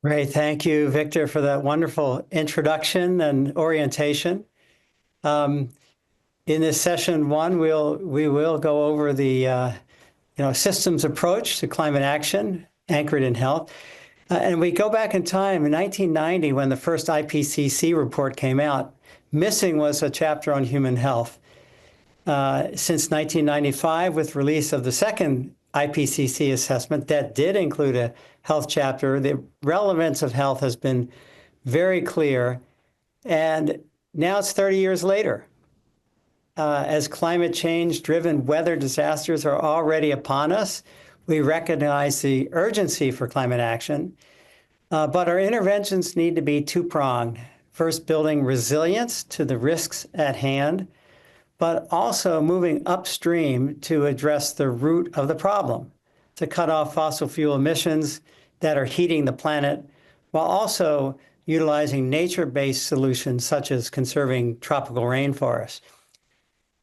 Great. Thank you, Victor, for that wonderful introduction and orientation. In this session one, we will go over the systems approach to climate action anchored in health. And we go back in time in 1990 when the first IPCC report came out. Missing was a chapter on human health. Since 1995, with release of the second IPCC assessment that did include a health chapter, the relevance of health has been very clear. And now it's 30 years later. As climate change-driven weather disasters are already upon us, we recognize the urgency for climate action, but our interventions need to be two-pronged. First, building resilience to the risks at hand, but also moving upstream to address the root of the problem, to cut off fossil fuel emissions that are heating the planet, while also utilizing nature-based solutions such as conserving tropical rainforests.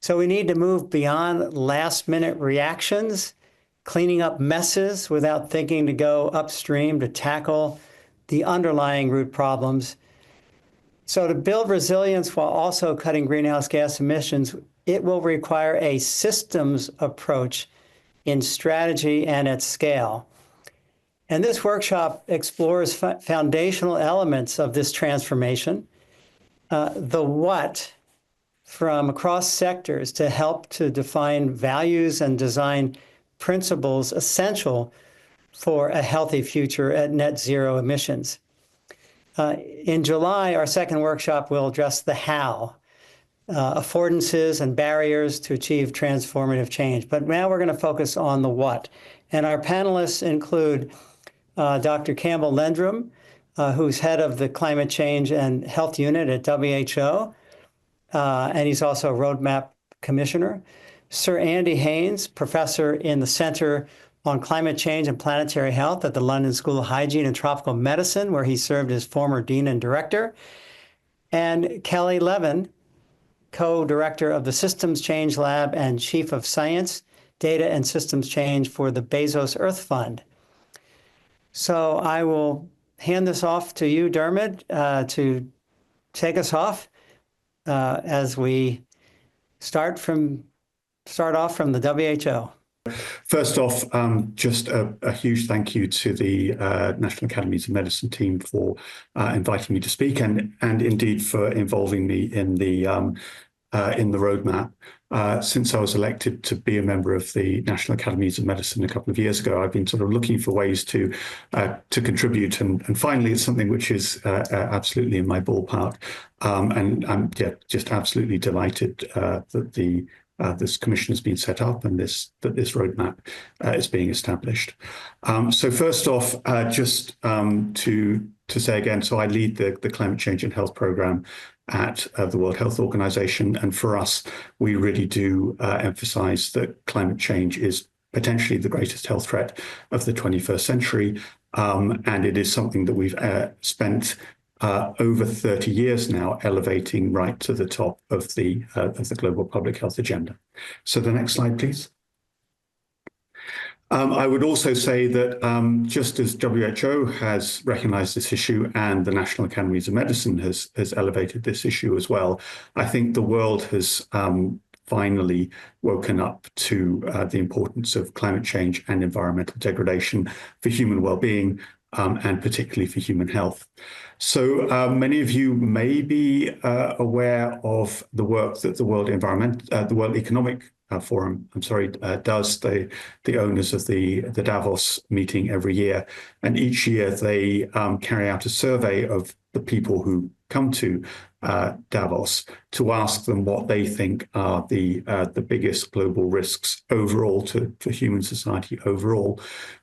So we need to move beyond last-minute reactions, cleaning up messes without thinking to go upstream to tackle the underlying root problems. So to build resilience while also cutting greenhouse gas emissions, it will require a systems approach in strategy and at scale. And this workshop explores foundational elements of this transformation, the what, from across sectors to help to define values and design principles essential for a healthy future at net zero emissions. In July, our second workshop will address the how, affordances and barriers to achieve transformative change. But now we're going to focus on the what. And our panelists include Dr. Campbell-Lendrum, who's head of the Climate Change and Health Unit at WHO, and he's also a Roadmap Commissioner. Sir Andy Haines, professor in the Center on Climate Change and Planetary Health at the London School of Hygiene and Tropical Medicine, where he served as former dean and director. And Kelly Levin, co-director of the Systems Change Lab and chief of science, data and systems change for the Bezos Earth Fund. So I will hand this off to you, Diarmid, to take us off as we start off from the WHO. First off, just a huge thank you to the National Academies of Medicine team for inviting me to speak and indeed for involving me in the roadmap. Since I was elected to be a member of the National Academies of Medicine a couple of years ago, I've been sort of looking for ways to contribute, and finally it's something which is absolutely in my ballpark. And I'm just absolutely delighted that this commission has been set up and that this roadmap is being established. So first off, just to say again, so I lead the Climate Change and Health Program at the World Health Organization. And for us, we really do emphasize that climate change is potentially the greatest health threat of the 21st century. And it is something that we've spent over 30 years now elevating right to the top of the global public health agenda. So the next slide, please. I would also say that just as WHO has recognized this issue and the National Academies of Medicine has elevated this issue as well, I think the world has finally woken up to the importance of climate change and environmental degradation for human well-being, and particularly for human health. So many of you may be aware of the work that the World Economic Forum, does. The owners of the Davos meeting every year, and each year they carry out a survey of the people who come to Davos to ask them what they think are the biggest global risks overall for human society overall,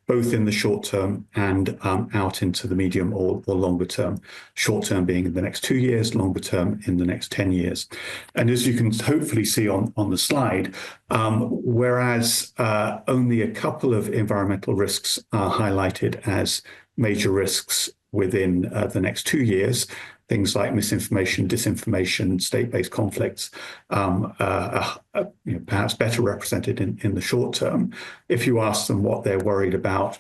both in the short term and out into the medium or longer term. Short term being in the next 2 years, longer term in the next 10 years. And as you can hopefully see on the slide, whereas only a couple of environmental risks are highlighted as major risks within the next 2 years, things like misinformation, disinformation, state-based conflicts, perhaps better represented in the short term. If you ask them what they're worried about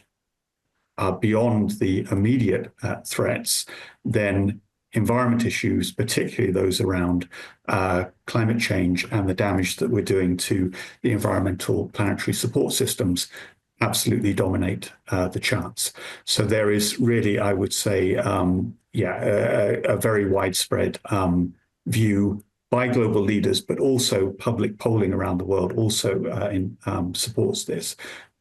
are beyond the immediate threats, then environment issues, particularly those around climate change and the damage that we're doing to the environmental planetary support systems, absolutely dominate the charts. So there is really, I would say, a very widespread view by global leaders, but also public polling around the world also supports this.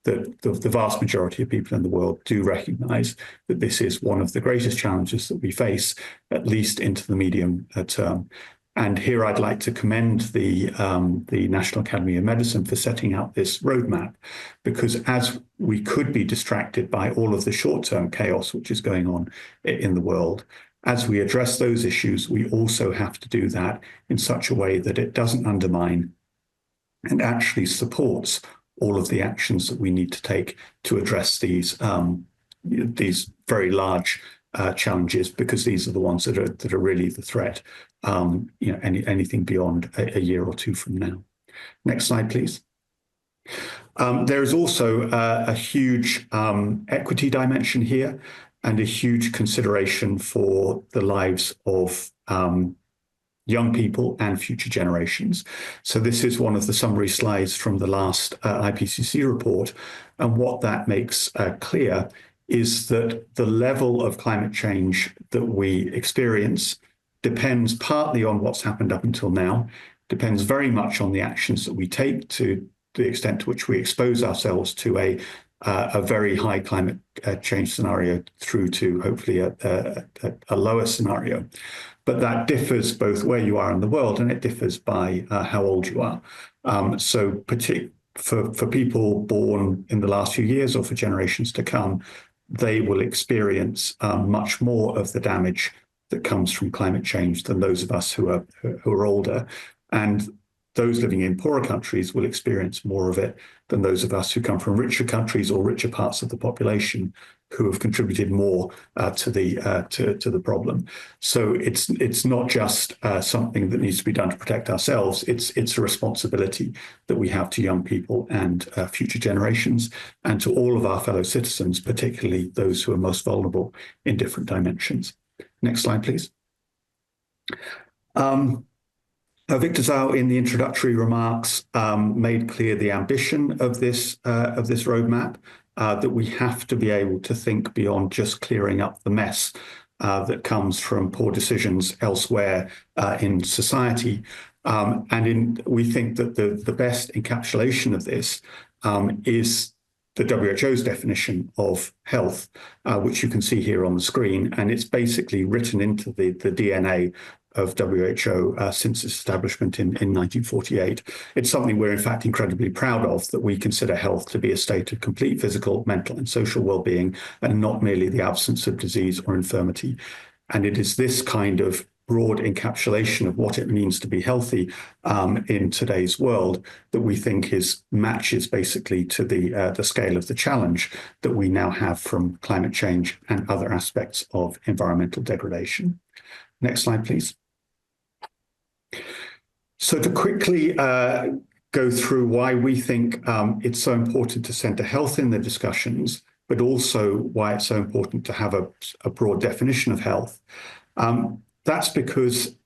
That the vast majority of people in the world do recognize that this is one of the greatest challenges that we face, at least into the medium term. And here I'd like to commend the National Academy of Medicine for setting out this roadmap, because as we could be distracted by all of the short-term chaos which is going on in the world, as we address those issues, we also have to do that in such a way that it doesn't undermine and actually supports all of the actions that we need to take to address these very large challenges, because these are the ones that are really the threat. Anything beyond a year or two from now. Next slide, please. There is also a huge equity dimension here, and a huge consideration for the lives of young people and future generations. So this is one of the summary slides from the last IPCC report. And what that makes clear is that the level of climate change that we experience depends partly on what's happened up until now, depends very much on the actions that we take, to the extent to which we expose ourselves to a very high climate change scenario through to hopefully a lower scenario. But that differs both where you are in the world, and it differs by how old you are. So for people born in the last few years or for generations to come, they will experience much more of the damage that comes from climate change than those of us who are older. And those living in poorer countries will experience more of it than those of us who come from richer countries or richer parts of the population who have contributed more to the problem. So it's not just something that needs to be done to protect ourselves. It's a responsibility that we have to young people and future generations, and to all of our fellow citizens, particularly those who are most vulnerable in different dimensions. Next slide, please. Victor Zhao, in the introductory remarks, made clear the ambition of this roadmap, that we have to be able to think beyond just clearing up the mess that comes from poor decisions elsewhere in society. We think that the best encapsulation of this is the WHO's definition of health, which you can see here on the screen, and it's basically written into the DNA of WHO since its establishment in 1948. It's something we're in fact incredibly proud of, that we consider health to be a state of complete physical, mental, and social well-being, and not merely the absence of disease or infirmity. And it is this kind of broad encapsulation of what it means to be healthy in today's world that we think matches basically to the scale of the challenge that we now have from climate change and other aspects of environmental degradation. Next slide, please. So to quickly go through why we think it's so important to center health in the discussions, but also why it's so important to have a broad definition of health. That's because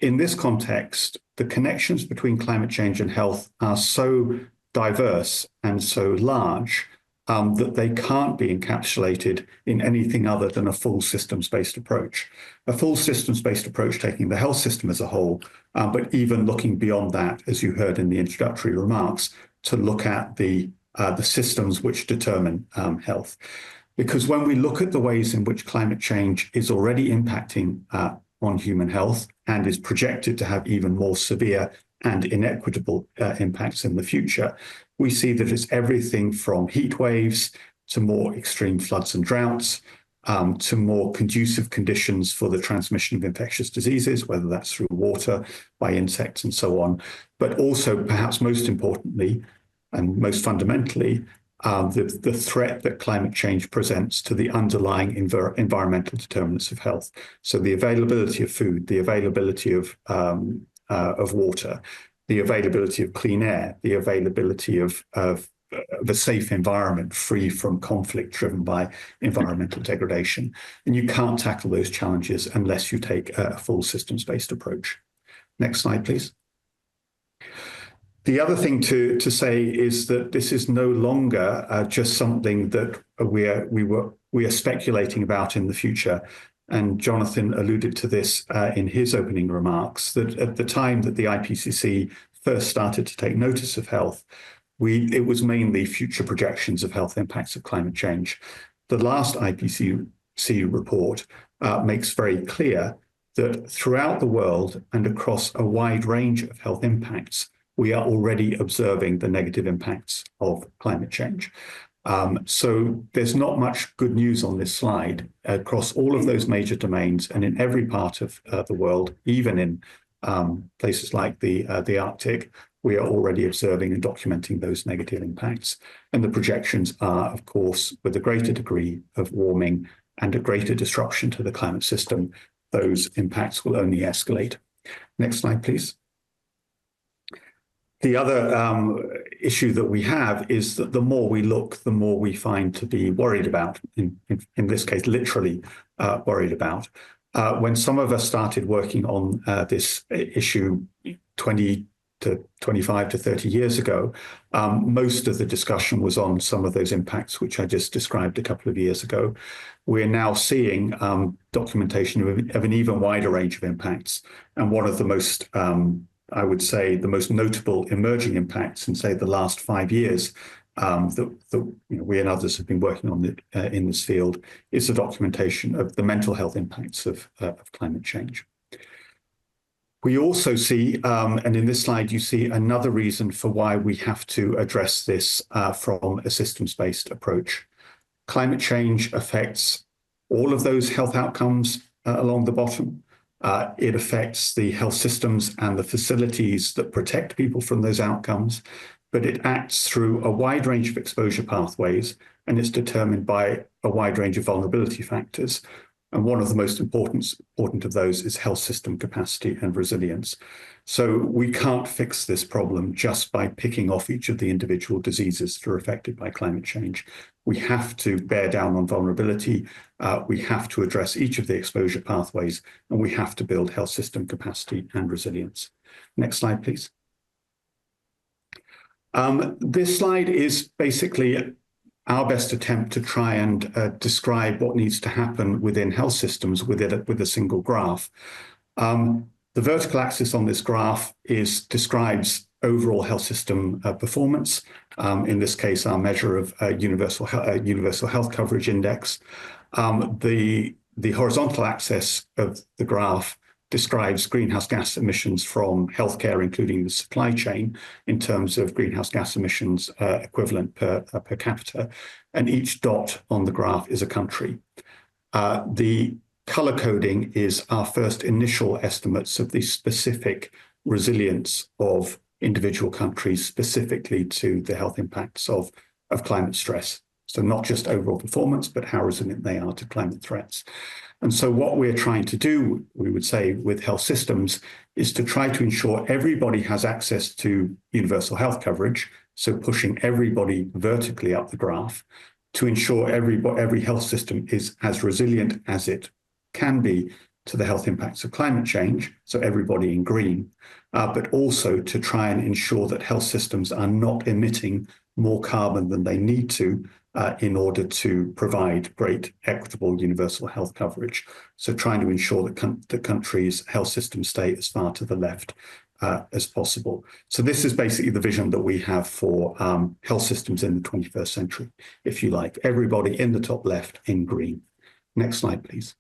in this context, the connections between climate change and health are so diverse and so large that they can't be encapsulated in anything other than a full systems-based approach. A full systems-based approach taking the health system as a whole, but even looking beyond that, as you heard in the introductory remarks, to look at the systems which determine health. Because when we look at the ways in which climate change is already impacting on human health and is projected to have even more severe and inequitable impacts in the future, we see that it's everything from heat waves to more extreme floods and droughts, to more conducive conditions for the transmission of infectious diseases, whether that's through water, by insects, and so on. But also, perhaps most importantly, and most fundamentally, the threat that climate change presents to the underlying environmental determinants of health. So the availability of food, the availability of water, the availability of clean air, the availability of a safe environment free from conflict driven by environmental degradation. And you can't tackle those challenges unless you take a full systems-based approach. Next slide, please. The other thing to say is that this is no longer just something that we are speculating about in the future. And Jonathan alluded to this in his opening remarks, that at the time that the IPCC first started to take notice of health, it was mainly future projections of health impacts of climate change. The last IPCC report makes very clear that throughout the world and across a wide range of health impacts, we are already observing the negative impacts of climate change. So there's not much good news on this slide across all of those major domains and in every part of the world, even in places like the Arctic. We are already observing and documenting those negative impacts. And the projections are, of course, with a greater degree of warming and a greater disruption to the climate system, those impacts will only escalate. Next slide, please. The other issue that we have is that the more we look, the more we find to be worried about, in this case, literally worried about. When some of us started working on this issue 20 to 25 to 30 years ago, most of the discussion was on some of those impacts, which I just described a couple of years ago. We're now seeing documentation of an even wider range of impacts. And one of the most I would say the most notable emerging impacts in, say, the last 5 years that we and others have been working on in this field is the documentation of the mental health impacts of climate change. We also see, and in this slide, you see another reason for why we have to address this from a systems-based approach. Climate change affects all of those health outcomes along the bottom. It affects the health systems and the facilities that protect people from those outcomes, but it acts through a wide range of exposure pathways, and it's determined by a wide range of vulnerability factors. And one of the most important of those is health system capacity and resilience. So we can't fix this problem just by picking off each of the individual diseases that are affected by climate change. We have to bear down on vulnerability. We have to address each of the exposure pathways, and we have to build health system capacity and resilience. Next slide, please. This slide is basically our best attempt to try and describe what needs to happen within health systems with a single graph. The vertical axis on this graph describes overall health system performance. In this case, our measure of universal health coverage index. The horizontal axis of the graph describes greenhouse gas emissions from healthcare, including the supply chain, in terms of greenhouse gas emissions equivalent per capita. And each dot on the graph is a country. The color coding is our first initial estimates of the specific resilience of individual countries, specifically to the health impacts of climate stress. So not just overall performance, but how resilient they are to climate threats. And so what we're trying to do, we would say, with health systems is to try to ensure everybody has access to universal health coverage, so pushing everybody vertically up the graph, to ensure every health system is as resilient as it can be to the health impacts of climate change, so everybody in green, but also to try and ensure that health systems are not emitting more carbon than they need to in order to provide great, equitable, universal health coverage. So trying to ensure that the country's health systems stay as far to the left as possible. So this is basically the vision that we have for health systems in the 21st century, if you like. Everybody in the top left in green. Next slide, please.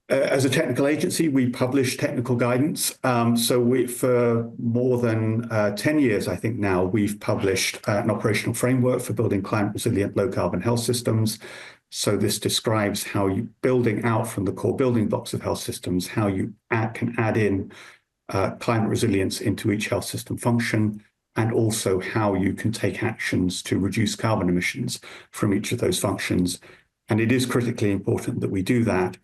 As a technical agency, we publish technical guidance. So for more than 10 years, I think now, we've published an operational framework for building climate resilient low carbon health systems. So this describes how you building out from the core building blocks of health systems, how you can add in climate resilience into each health system function, and also how you can take actions to reduce carbon emissions from each of those functions. And it is critically important that we do that.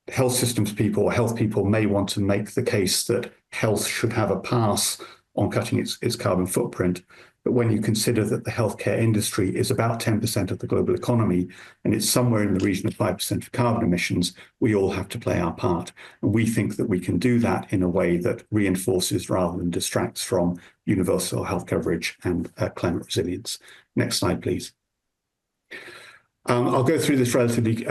Health systems people or health people may want to make the case that health should have a pass on cutting its carbon footprint. But when you consider that the healthcare industry is about 10% of the global economy, and it's somewhere in the region of 5% of carbon emissions, we all have to play our part. And we think that we can do that in a way that reinforces rather than distracts from universal health coverage and climate resilience. Next slide, please. I'll go through this relatively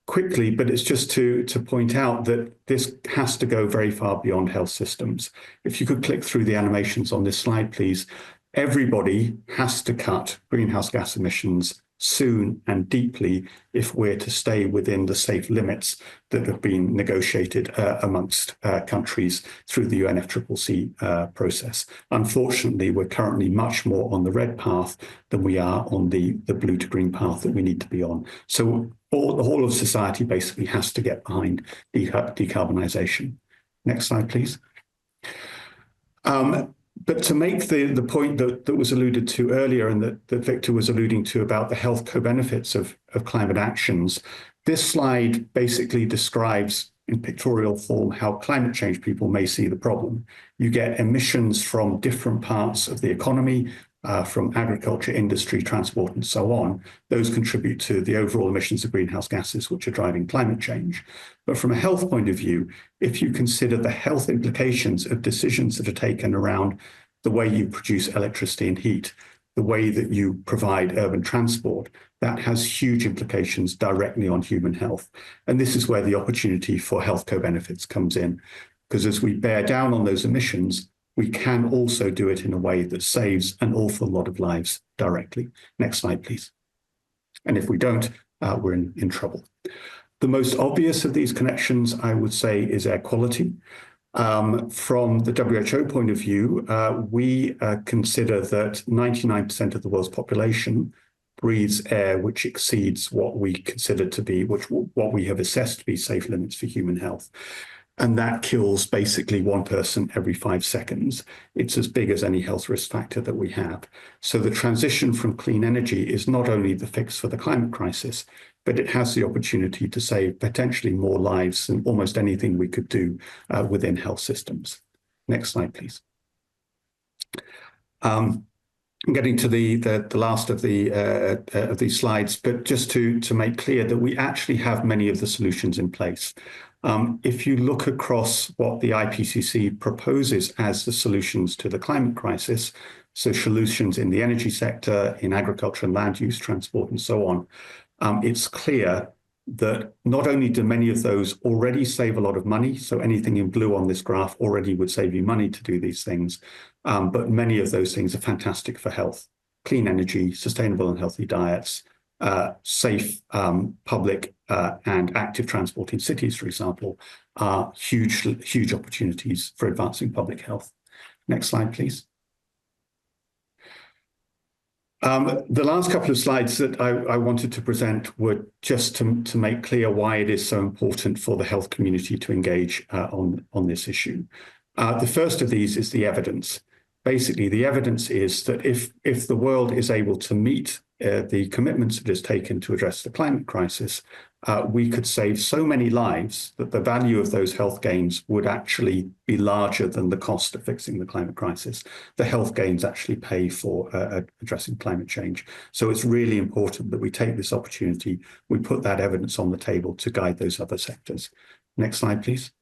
quickly, but it's just to point out that this has to go very far beyond health systems. If you could click through the animations on this slide, please. Everybody has to cut greenhouse gas emissions soon and deeply if we're to stay within the safe limits that have been negotiated amongst countries through the UNFCCC process. Unfortunately, we're currently much more on the red path than we are on the blue to green path that we need to be on. So the whole of society basically has to get behind decarbonisation. Next slide, please. But to make the point that was alluded to earlier and that Victor was alluding to about the health co-benefits of climate actions, this slide basically describes in pictorial form how climate change people may see the problem. You get emissions from different parts of the economy, from agriculture, industry, transport, and so on. Those contribute to the overall emissions of greenhouse gases, which are driving climate change. But from a health point of view, if you consider the health implications of decisions that are taken around the way you produce electricity and heat, the way that you provide urban transport, that has huge implications directly on human health. And this is where the opportunity for health co-benefits comes in, because as we bear down on those emissions, we can also do it in a way that saves an awful lot of lives directly. Next slide, please. And if we don't, we're in trouble. The most obvious of these connections, I would say, is air quality. From the WHO point of view, we consider that 99% of the world's population breathes air which exceeds what we consider to be, what we have assessed to be safe limits for human health. And that kills basically one person every 5 seconds. It's as big as any health risk factor that we have. So the transition from clean energy is not only the fix for the climate crisis, but it has the opportunity to save potentially more lives than almost anything we could do within health systems. Next slide, please. I'm getting to the last of these slides, but just to make clear that we actually have many of the solutions in place. If you look across what the IPCC proposes as the solutions to the climate crisis, so solutions in the energy sector, in agriculture and land use, transport, and so on, it's clear that not only do many of those already save a lot of money, so anything in blue on this graph already would save you money to do these things, but many of those things are fantastic for health. Clean energy, sustainable and healthy diets, safe public and active transport in cities, for example, are huge opportunities for advancing public health. Next slide, please. The last couple of slides that I wanted to present were just to make clear why it is so important for the health community to engage on this issue. The first of these is the evidence. Basically, the evidence is that if the world is able to meet the commitments it has taken to address the climate crisis, we could save so many lives that the value of those health gains would actually be larger than the cost of fixing the climate crisis. The health gains actually pay for addressing climate change. So it's really important that we take this opportunity, we put that evidence on the table to guide those other sectors. Next slide, please.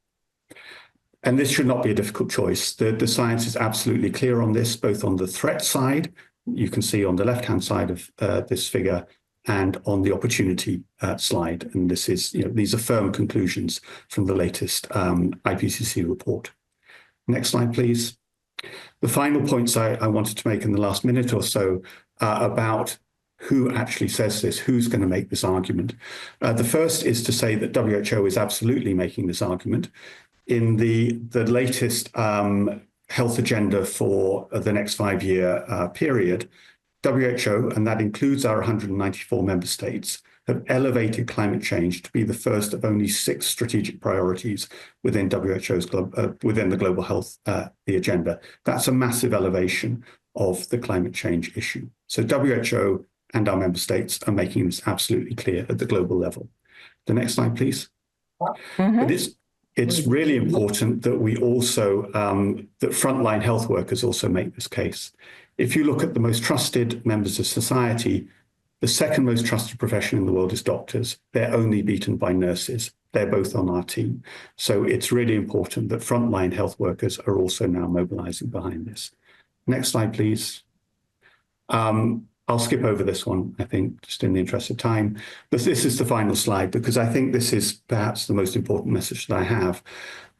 And this should not be a difficult choice. The science is absolutely clear on this, both on the threat side, you can see on the left-hand side of this figure, and on the opportunity slide. And this is, these are firm conclusions from the latest IPCC report. Next slide, please. The final points I wanted to make in the last minute or so about who actually says this, who's going to make this argument. The first is to say that WHO is absolutely making this argument. In the latest health agenda for the next 5-year period, WHO, and that includes our 194 member states, have elevated climate change to be the first of only 6 strategic priorities within WHO's within the global health the agenda. That's a massive elevation of the climate change issue. So WHO and our member states are making this absolutely clear at the global level. The next slide, please. Mm-hmm. it's really important that we also, that frontline health workers also make this case. If you look at the most trusted members of society, the second most trusted profession in the world is doctors. They're only beaten by nurses. They're both on our team. So it's really important that frontline health workers are also now mobilizing behind this. Next slide, please. I'll skip over this one, I think, just in the interest of time. But this is the final slide, because I think this is perhaps the most important message that I have,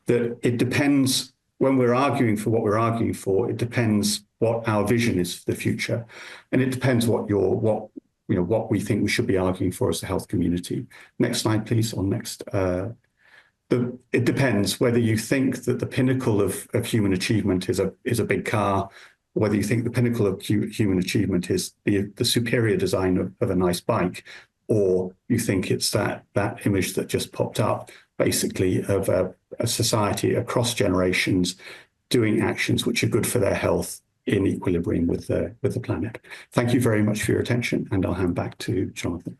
that it depends, when we're arguing for what we're arguing for, it depends what our vision is for the future. And it depends what we think we should be arguing for as a health community. Next slide, please, or next. It depends whether you think that the pinnacle of human achievement is a big car, whether you think the pinnacle of human achievement is the superior design of a nice bike, or you think it's that image that just popped up, basically, of a society across generations doing actions which are good for their health in equilibrium with the planet. Thank you very much for your attention, and I'll hand back to Jonathan.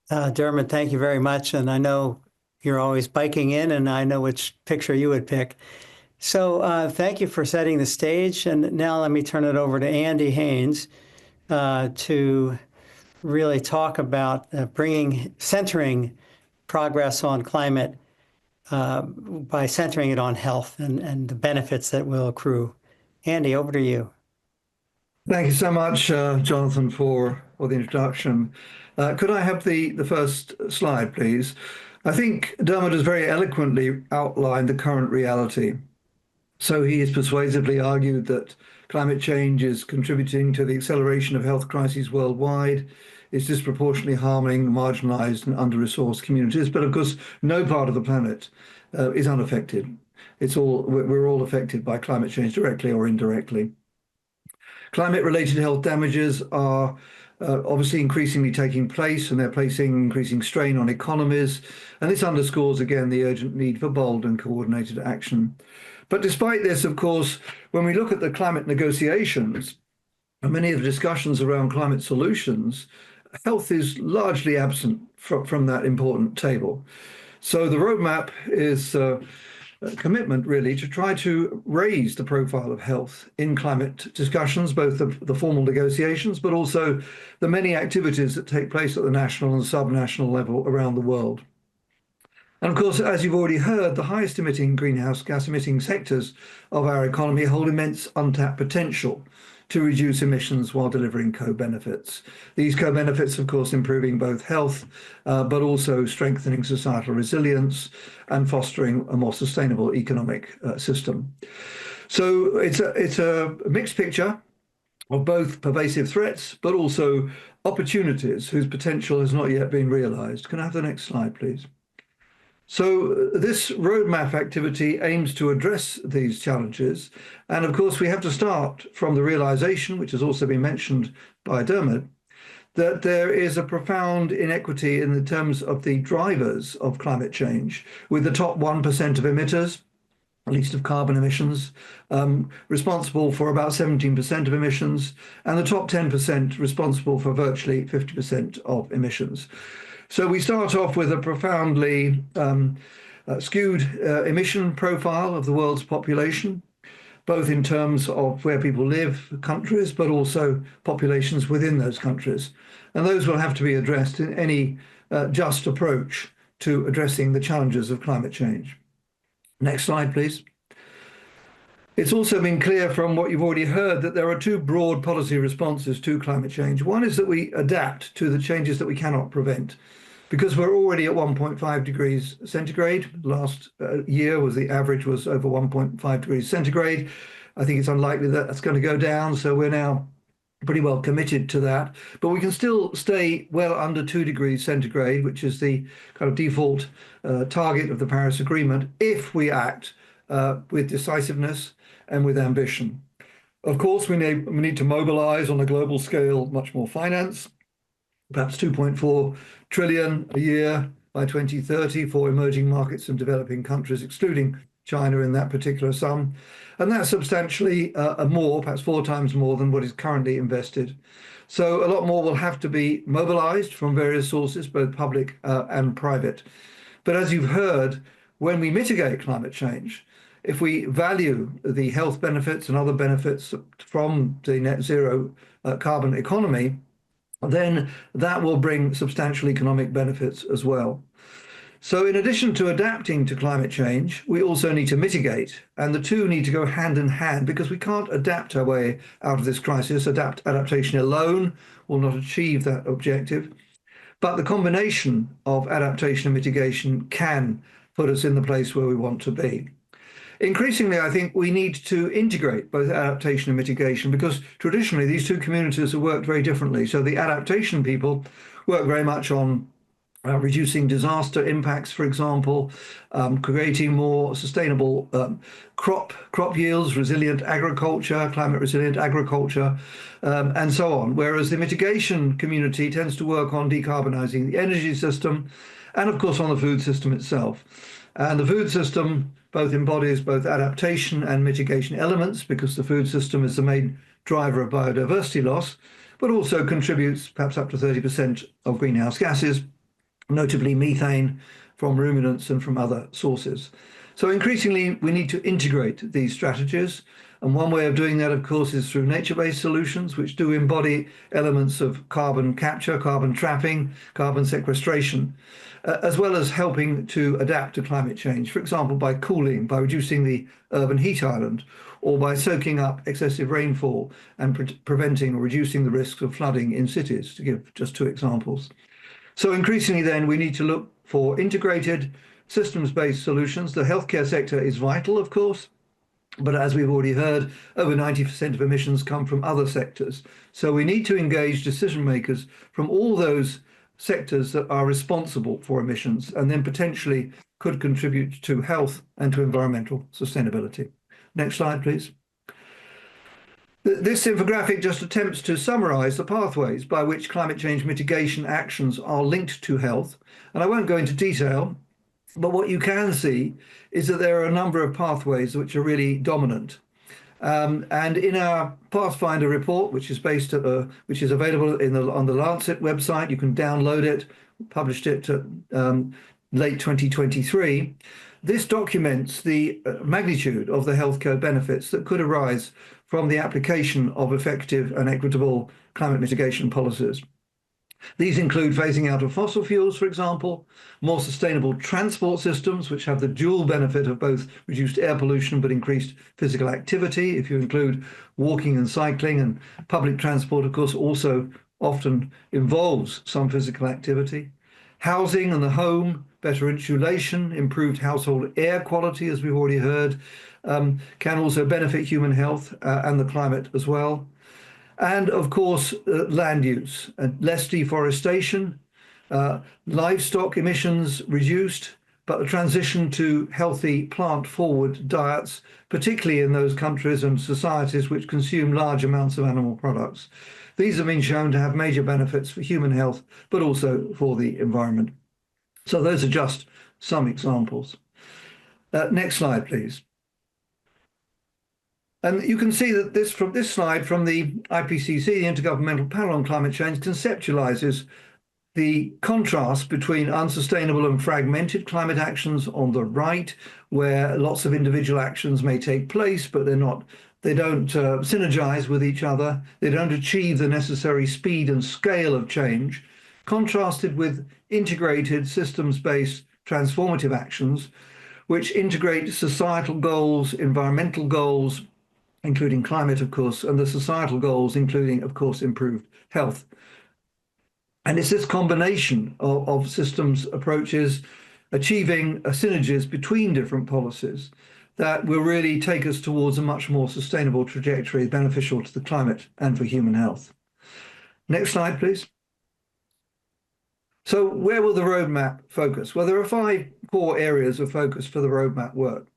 Diarmid, thank you very much. And I know you're always biking in, and I know which picture you would pick. So thank you for setting the stage. And now let me turn it over to Andy Haines to really talk about centering progress on climate by centering it on health and the benefits that will accrue. Andy, over to you. Thank you so much, Jonathan, for the introduction. Could I have the first slide, please? I think Diarmid has very eloquently outlined the current reality. So he has persuasively argued that climate change is contributing to the acceleration of health crises worldwide, is disproportionately harming marginalized and under-resourced communities. But of course, no part of the planet is unaffected. We're all affected by climate change directly or indirectly. Climate-related health damages are obviously increasingly taking place, and they're placing increasing strain on economies. And this underscores, again, the urgent need for bold and coordinated action. But despite this, of course, when we look at the climate negotiations and many of the discussions around climate solutions, health is largely absent from that important table. So the roadmap is a commitment, really, to try to raise the profile of health in climate discussions, both the formal negotiations, but also the many activities that take place at the national and subnational level around the world. And of course, as you've already heard, the highest emitting greenhouse gas emitting sectors of our economy hold immense untapped potential to reduce emissions while delivering co-benefits. These co-benefits, of course, improving both health, but also strengthening societal resilience and fostering a more sustainable economic system. So it's a mixed picture of both pervasive threats, but also opportunities whose potential has not yet been realized. Can I have the next slide, please? So this roadmap activity aims to address these challenges. And of course, we have to start from the realization, which has also been mentioned by Diarmid, that there is a profound inequity in the terms of the drivers of climate change, with the top 1% of emitters, at least of carbon emissions, responsible for about 17% of emissions, and the top 10% responsible for virtually 50% of emissions. So we start off with a profoundly skewed emission profile of the world's population, both in terms of where people live, countries, but also populations within those countries. And those will have to be addressed in any just approach to addressing the challenges of climate change. Next slide, please. It's also been clear from what you've already heard that there are two broad policy responses to climate change. One is that we adapt to the changes that we cannot prevent, because we're already at 1.5 degrees centigrade. Last year the average was over 1.5 degrees centigrade. I think it's unlikely that that's going to go down, so we're now pretty well committed to that. But we can still stay well under 2 degrees centigrade, which is the kind of default target of the Paris Agreement, if we act with decisiveness and with ambition. Of course, we need to mobilize on a global scale much more finance, perhaps 2.4 trillion a year by 2030 for emerging markets and developing countries, excluding China in that particular sum. And that's substantially more, perhaps 4 times more than what is currently invested. So a lot more will have to be mobilized from various sources, both public and private. But as you've heard, when we mitigate climate change, if we value the health benefits and other benefits from the net zero carbon economy, then that will bring substantial economic benefits as well. So in addition to adapting to climate change, we also need to mitigate, and the two need to go hand in hand, because we can't adapt our way out of this crisis. Adaptation alone will not achieve that objective, but the combination of adaptation and mitigation can put us in the place where we want to be. Increasingly, I think we need to integrate both adaptation and mitigation, because traditionally these two communities have worked very differently. So the adaptation people work very much on reducing disaster impacts, for example, creating more sustainable crop yields, resilient agriculture, climate resilient agriculture, and so on. Whereas the mitigation community tends to work on decarbonizing the energy system and, of course, on the food system itself. And the food system both embodies both adaptation and mitigation elements, because the food system is the main driver of biodiversity loss, but also contributes perhaps up to 30% of greenhouse gases, notably methane from ruminants and from other sources. So increasingly, we need to integrate these strategies. And one way of doing that, of course, is through nature-based solutions, which do embody elements of carbon capture, carbon trapping, carbon sequestration, as well as helping to adapt to climate change, for example, by cooling, by reducing the urban heat island, or by soaking up excessive rainfall and preventing or reducing the risks of flooding in cities, to give just two examples. So increasingly then we need to look for integrated systems-based solutions. The healthcare sector is vital, of course, but as we've already heard, over 90% of emissions come from other sectors. So we need to engage decision makers from all those sectors that are responsible for emissions and then potentially could contribute to health and to environmental sustainability. Next slide, please. This infographic just attempts to summarize the pathways by which climate change mitigation actions are linked to health. And I won't go into detail, but what you can see is that there are a number of pathways which are really dominant. And in our Pathfinder report, which is which is available on the Lancet website, you can download it, published it late 2023. This documents the magnitude of the healthcare benefits that could arise from the application of effective and equitable climate mitigation policies. These include phasing out of fossil fuels, for example, more sustainable transport systems, which have the dual benefit of both reduced air pollution but increased physical activity. If you include walking and cycling, and public transport, of course, also often involves some physical activity. Housing and the home, better insulation, improved household air quality, as we've already heard, can also benefit human health and the climate as well. And of course, land use, less deforestation, livestock emissions reduced, but the transition to healthy plant-forward diets, particularly in those countries and societies which consume large amounts of animal products. These have been shown to have major benefits for human health, but also for the environment. So those are just some examples. Next slide, please. And you can see that from this slide from the IPCC, the Intergovernmental Panel on Climate Change, conceptualizes the contrast between unsustainable and fragmented climate actions on the right, where lots of individual actions may take place, but they don't synergize with each other. They don't achieve the necessary speed and scale of change, contrasted with integrated systems-based transformative actions, which integrate societal goals, environmental goals, including climate, of course, and the societal goals, including, of course, improved health. And it's this combination of systems approaches, achieving synergies between different policies, that will really take us towards a much more sustainable trajectory, beneficial to the climate and for human health. Next slide, please. So where will the roadmap focus? Well, there are 5 core areas of focus for the roadmap work,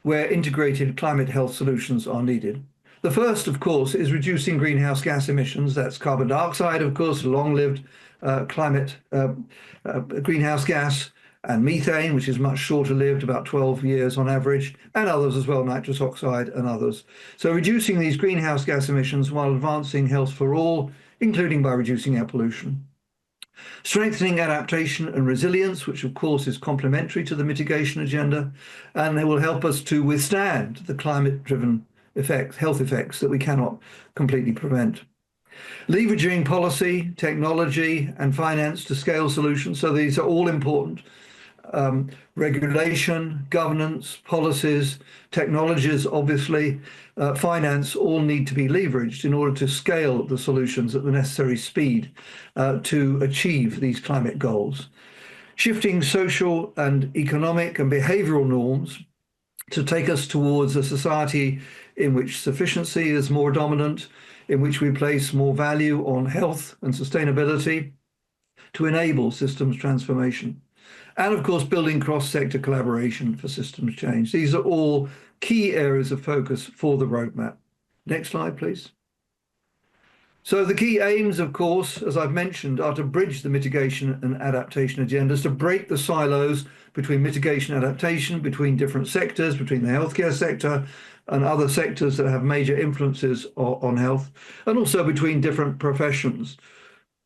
where integrated climate health solutions are needed. The first, of course, is reducing greenhouse gas emissions. That's carbon dioxide, of course, long-lived climate greenhouse gas, and methane, which is much shorter-lived, about 12 years on average, and others as well, nitrous oxide and others. So reducing these greenhouse gas emissions while advancing health for all, including by reducing air pollution. strengthening adaptation and resilience, which of course is complementary to the mitigation agenda, and it will help us to withstand the climate-driven effects, health effects that we cannot completely prevent. Leveraging policy, technology, and finance to scale solutions. So these are all important. Regulation, governance, policies, technologies, obviously, finance all need to be leveraged in order to scale the solutions at the necessary speed to achieve these climate goals. Shifting social and economic and behavioral norms to take us towards a society in which sufficiency is more dominant, in which we place more value on health and sustainability to enable systems transformation. And of course, building cross-sector collaboration for systems change. These are all key areas of focus for the roadmap. Next slide, please. So the key aims, of course, as I've mentioned, are to bridge the mitigation and adaptation agendas, to break the silos between mitigation and adaptation, between different sectors, between the healthcare sector and other sectors that have major influences on health, and also between different professions.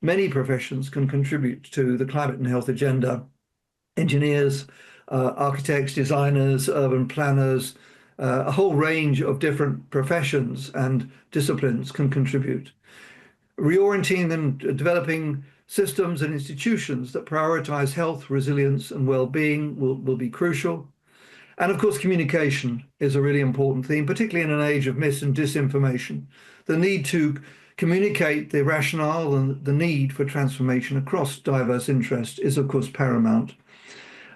Many professions can contribute to the climate and health agenda. Engineers, architects, designers, urban planners, a whole range of different professions and disciplines can contribute. Reorienting and developing systems and institutions that prioritize health, resilience, and well-being will be crucial. And of course, communication is a really important theme, particularly in an age of mis and disinformation. The need to communicate the rationale and the need for transformation across diverse interests is, of course, paramount.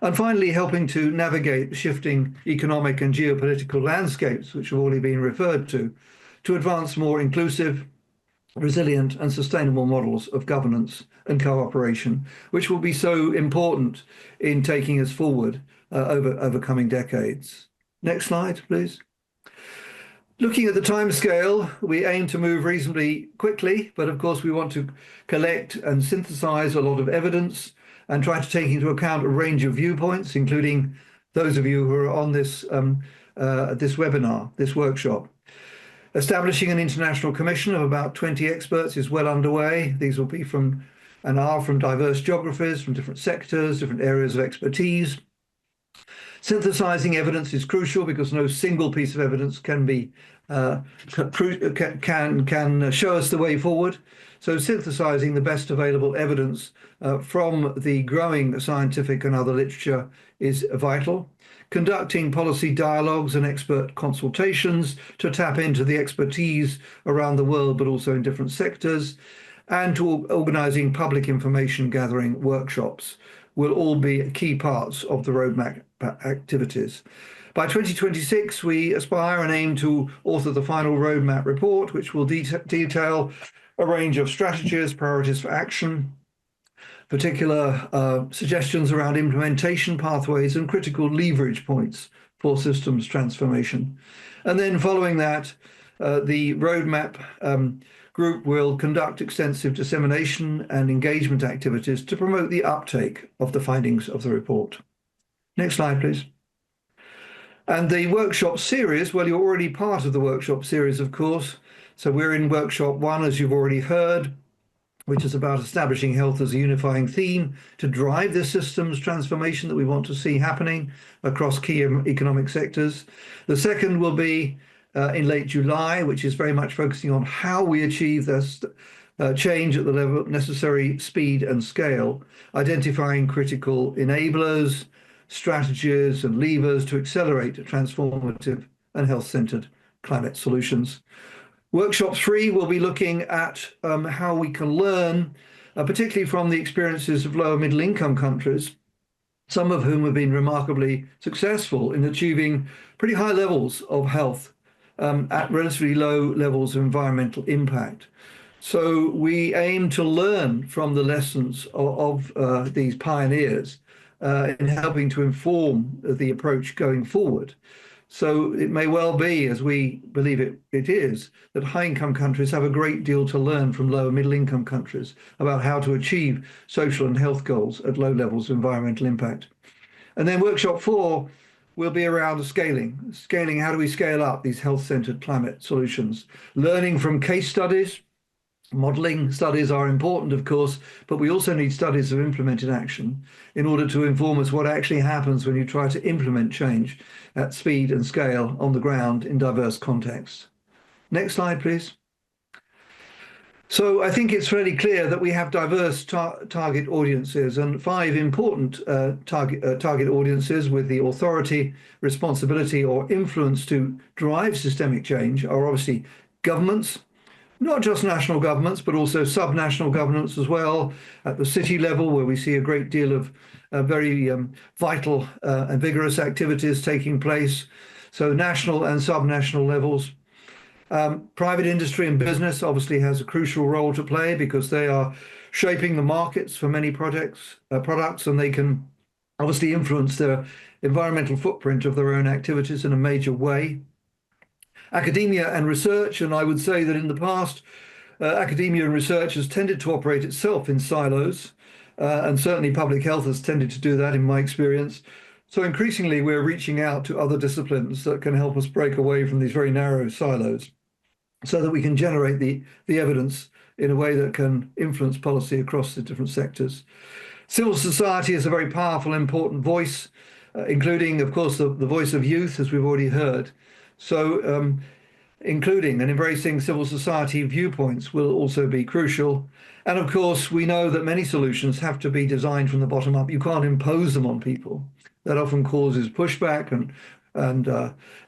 And finally, helping to navigate shifting economic and geopolitical landscapes, which have already been referred to advance more inclusive, resilient and sustainable models of governance and cooperation, which will be so important in taking us forward over coming decades. Next slide, please. Looking at the timescale, we aim to move reasonably quickly, but of course we want to collect and synthesize a lot of evidence and try to take into account a range of viewpoints, including those of you who are on this webinar, this workshop. Establishing an international commission of about 20 experts is well underway. These will be from diverse geographies, from different sectors, different areas of expertise. Synthesizing evidence is crucial because no single piece of evidence can show us the way forward. So synthesizing the best available evidence from the growing scientific and other literature is vital. Conducting policy dialogues and expert consultations to tap into the expertise around the world, but also in different sectors, and to organizing public information gathering workshops will all be key parts of the roadmap activities. By 2026, we aspire and aim to author the final roadmap report, which will detail a range of strategies, priorities for action, particular suggestions around implementation pathways and critical leverage points for systems transformation. And then following that, the roadmap group will conduct extensive dissemination and engagement activities to promote the uptake of the findings of the report. Next slide, please. And the workshop series, well, you're already part of the workshop series, of course. So we're in workshop 1, as you've already heard, which is about establishing health as a unifying theme to drive the systems transformation that we want to see happening across key economic sectors. The second will be in late July, which is very much focusing on how we achieve this change at the level of necessary speed and scale, identifying critical enablers, strategies and levers to accelerate transformative and health-centered climate solutions. Workshop 3 will be looking at how we can learn, particularly from the experiences of lower middle income countries, some of whom have been remarkably successful in achieving pretty high levels of health at relatively low levels of environmental impact. So we aim to learn from the lessons of these pioneers in helping to inform the approach going forward. So it may well be, as we believe it is, that high-income countries have a great deal to learn from lower middle-income countries about how to achieve social and health goals at low levels of environmental impact. And then workshop 4 will be around scaling. How do we scale up these health-centered climate solutions? Learning from case studies, Modeling studies are important, of course, but we also need studies of implemented action in order to inform us what actually happens when you try to implement change at speed and scale on the ground in diverse contexts. Next slide, please. So I think it's fairly clear that we have diverse target audiences, and 5 important target audiences with the authority, responsibility, or influence to drive systemic change are obviously governments, not just national governments, but also subnational governments as well, at the city level, where we see a great deal of very vital and vigorous activities taking place. So national and subnational levels. Private industry and business obviously has a crucial role to play because they are shaping the markets for many products, and they can obviously influence the environmental footprint of their own activities in a major way. Academia and research, and I would say that in the past, academia and research has tended to operate itself in silos, and certainly public health has tended to do that in my experience. So increasingly, we're reaching out to other disciplines that can help us break away from these very narrow silos so that we can generate the evidence in a way that can influence policy across the different sectors. Civil society is a very powerful, important voice, including, of course, the voice of youth, as we've already heard. So including and embracing civil society viewpoints will also be crucial. And of course, we know that many solutions have to be designed from the bottom up. You can't impose them on people. That often causes pushback and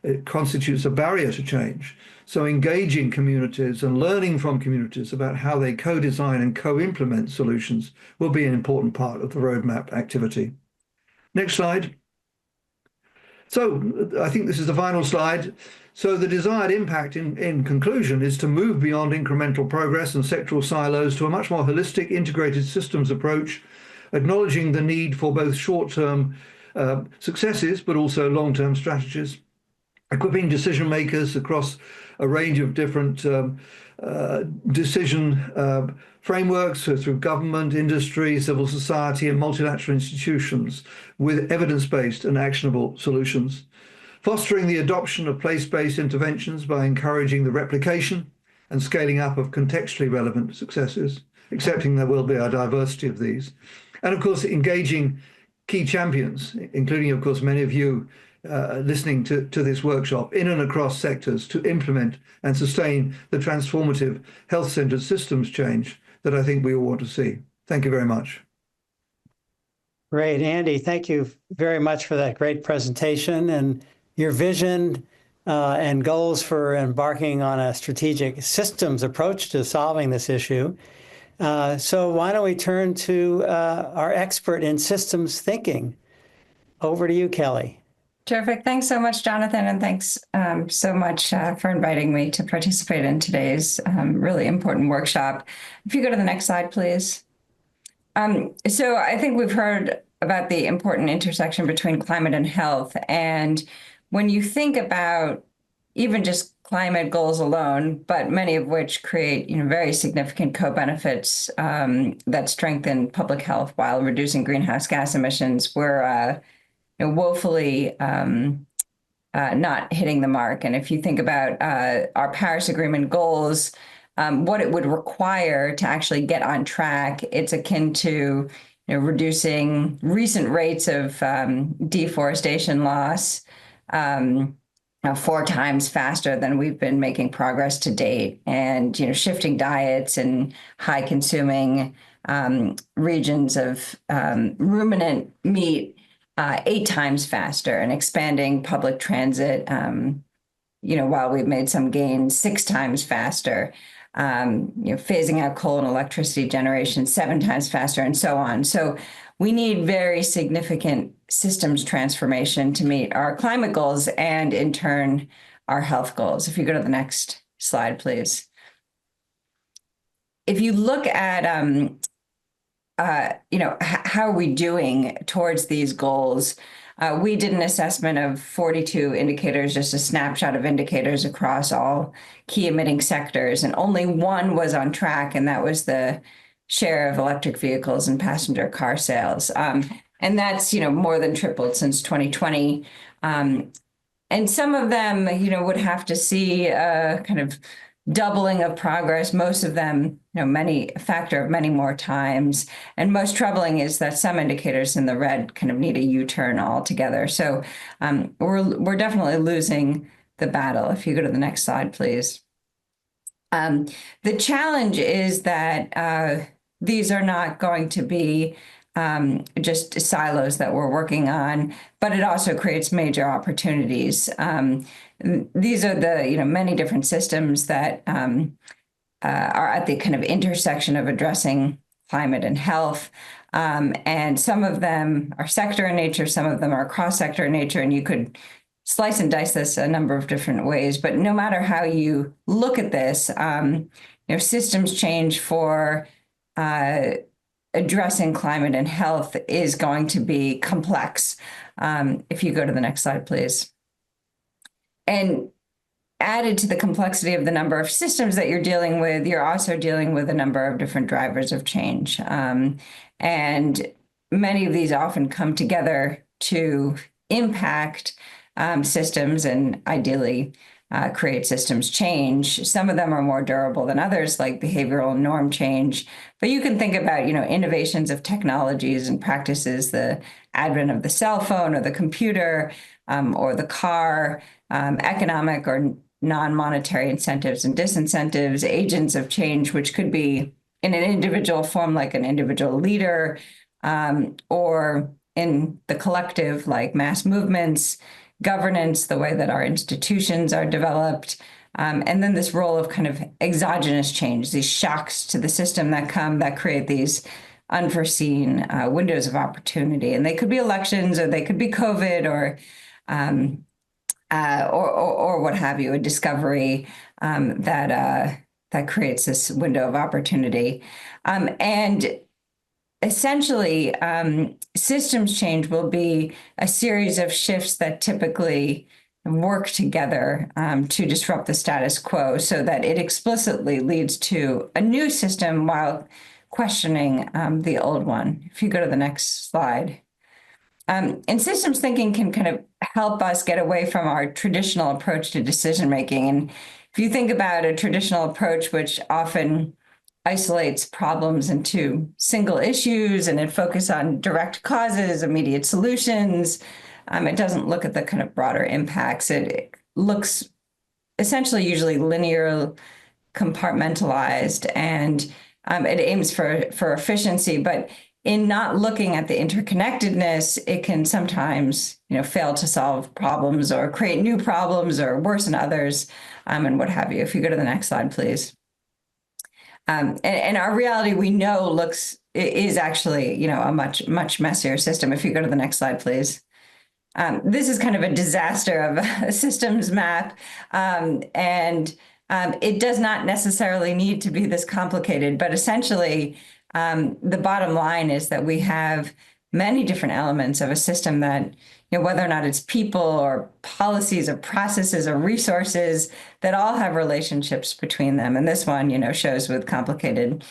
it constitutes a barrier to change. So engaging communities and learning from communities about how they co-design and co-implement solutions will be an important part of the roadmap activity. Next slide. So I think this is the final slide. So the desired impact in conclusion is to move beyond incremental progress and sectoral silos to a much more holistic, integrated systems approach, acknowledging the need for both short-term successes, but also long-term strategies, equipping decision makers across a range of different decision frameworks, so through government, industry, civil society, and multilateral institutions with evidence-based and actionable solutions, fostering the adoption of place-based interventions by encouraging the replication and scaling up of contextually relevant successes, accepting there will be a diversity of these, and of course engaging key champions, including, of course, many of you listening to this workshop in and across sectors to implement and sustain the transformative health-centered systems change that I think we all want to see. Thank you very much. Great, Andy. Thank you very much for that great presentation and your vision and goals for embarking on a strategic systems approach to solving this issue. So why don't we turn to our expert in systems thinking. Over to you, Kelly. Terrific. Thanks so much, Jonathan, and thanks so much for inviting me to participate in today's really important workshop. If you go to the next slide, please. So I think we've heard about the important intersection between climate and health. And when you think about even just climate goals alone, but many of which create very significant co-benefits that strengthen public health while reducing greenhouse gas emissions, we're woefully not hitting the mark. And if you think about our Paris Agreement goals, what it would require to actually get on track, it's akin to reducing recent rates of deforestation loss 4 times faster than we've been making progress to date, and shifting diets in high consuming regions of ruminant meat 8 times faster, and expanding public transit while we've made some gains 6 times faster, phasing out coal and electricity generation 7 times faster, and so on. So we need very significant systems transformation to meet our climate goals and, in turn, our health goals. If you go to the next slide, please. If you look at how are we doing towards these goals? We did an assessment of 42 indicators, just a snapshot of indicators across all key emitting sectors, and only one was on track, and that was the share of electric vehicles and passenger car sales. And that's, more than tripled since 2020. And some of them, would have to see kind of doubling of progress, most of them, a factor of many more times. And most troubling is that some indicators in the red kind of need a U-turn altogether. So we're definitely losing the battle. If you go to the next slide, please. The challenge is that these are not going to be just silos that we're working on, but it also creates major opportunities. These are the many different systems that are at the kind of intersection of addressing climate and health. And some of them are sector in nature, some of them are cross-sector in nature, and you could slice and dice this a number of different ways. But no matter how you look at this, systems change for addressing climate and health is going to be complex. If you go to the next slide, please. And added to the complexity of the number of systems that you're dealing with, you're also dealing with a number of different drivers of change. And many of these often come together to impact systems and ideally create systems change. Some of them are more durable than others, like behavioral norm change. But you can think about, innovations of technologies and practices, the advent of the cell phone or the computer or the car, economic or non-monetary incentives and disincentives, agents of change, which could be in an individual form, like an individual leader, or in the collective, like mass movements, governance, the way that our institutions are developed, and then this role of kind of exogenous change, these shocks to the system that create these unforeseen windows of opportunity. And they could be elections, or they could be COVID, or what have you, a discovery that creates this window of opportunity. And essentially, systems change will be a series of shifts that typically work together to disrupt the status quo, so that it explicitly leads to a new system while questioning the old one. If you go to the next slide. And systems thinking can kind of help us get away from our traditional approach to decision making. And if you think about a traditional approach, which often isolates problems into single issues and it focuses on direct causes, immediate solutions, it doesn't look at the kind of broader impacts. It looks essentially usually linear, compartmentalized, and it aims for efficiency. But in not looking at the interconnectedness, it can sometimes, fail to solve problems or create new problems or worsen others, and what have you. If you go to the next slide, please. And our reality, we know, is actually, a much, much messier system. If you go to the next slide, please. This is kind of a disaster of a systems map, and it does not necessarily need to be this complicated, but essentially, the bottom line is that we have many different elements of a system that, whether or not it's people or policies or processes or resources, that all have relationships between them. And this one, shows with complicated,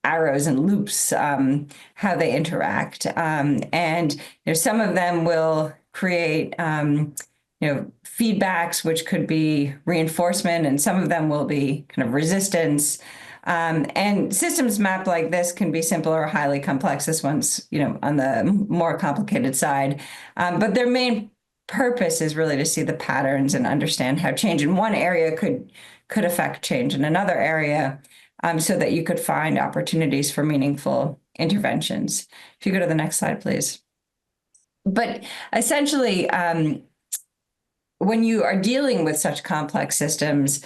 arrows and loops, how they interact. And some of them will create, feedbacks, which could be reinforcement, and some of them will be kind of resistance. And systems map like this can be simple or highly complex. This one's, on the more complicated side. But their main purpose is really to see the patterns and understand how change in one area could affect change in another area, so that you could find opportunities for meaningful interventions. If you go to the next slide, please. But essentially, when you are dealing with such complex systems,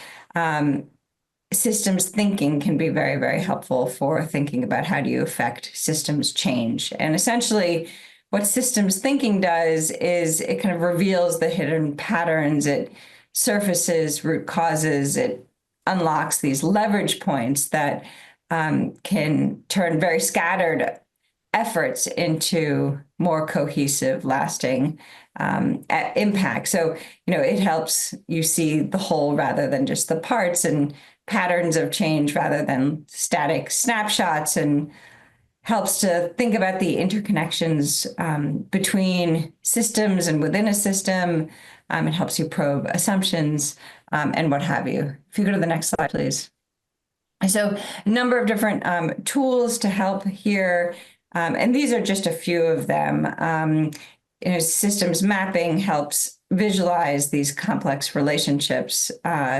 systems thinking can be very, very helpful for thinking about how do you affect systems change. And essentially, what systems thinking does is it kind of reveals the hidden patterns, it surfaces root causes, it unlocks these leverage points that can turn very scattered efforts into more cohesive, lasting impact. So, it helps you see the whole rather than just the parts, and patterns of change rather than static snapshots, and helps to think about the interconnections between systems and within a system. It helps you probe assumptions and what have you. If you go to the next slide, please. So a number of different tools to help here, and these are just a few of them. Systems mapping helps visualize these complex relationships.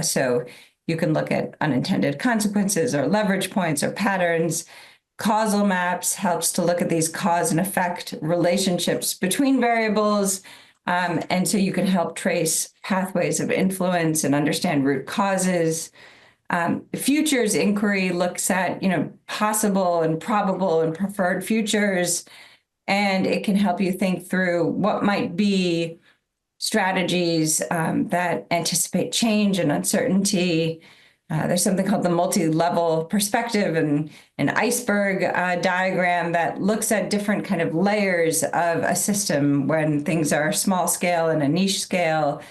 So you can look at unintended consequences or leverage points or patterns. Causal maps helps to look at these cause and effect relationships between variables. And so you can help trace pathways of influence and understand root causes. Futures inquiry looks at, possible and probable and preferred futures, and it can help you think through what might be strategies that anticipate change and uncertainty. There's something called the multi-level perspective and an iceberg diagram that looks at different kind of layers of a system when things are small scale and a niche scale,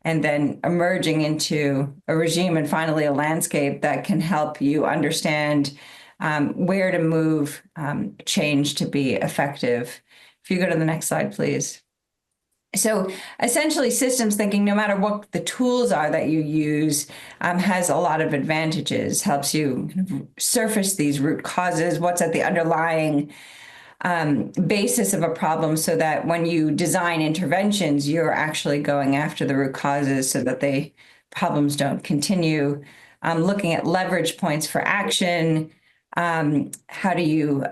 and then emerging into a regime and finally a landscape that can help you understand where to move change to be effective. If you go to the next slide, please. So essentially, systems thinking, no matter what the tools are that you use, has a lot of advantages, helps you kind of surface these root causes, what's at the underlying basis of a problem, so that when you design interventions, you're actually going after the root causes so that the problems don't continue. Looking at leverage points for action, how do you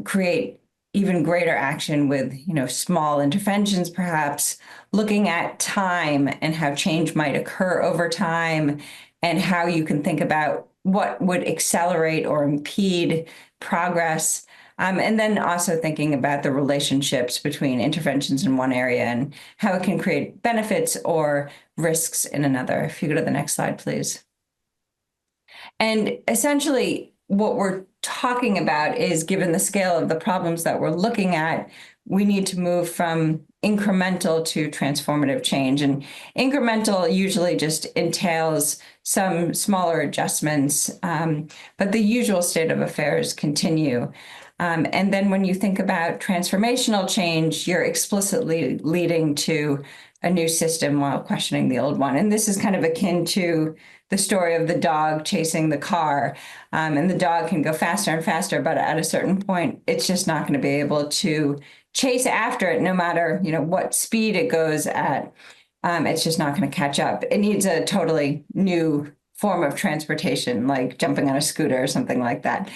create even greater action with, small interventions, perhaps looking at time and how change might occur over time, and how you can think about what would accelerate or impede progress. And then also thinking about the relationships between interventions in one area and how it can create benefits or risks in another. If you go to the next slide, please. And essentially, what we're talking about is, given the scale of the problems that we're looking at, we need to move from incremental to transformative change. And incremental usually just entails some smaller adjustments, but the usual state of affairs continue. And then when you think about transformational change, you're explicitly leading to a new system while questioning the old one. And this is kind of akin to the story of the dog chasing the car. And the dog can go faster and faster, but at a certain point, it's just not going to be able to chase after it, no matter what speed it goes at. It's just not going to catch up. It needs a totally new form of transportation, like jumping on a scooter or something like that.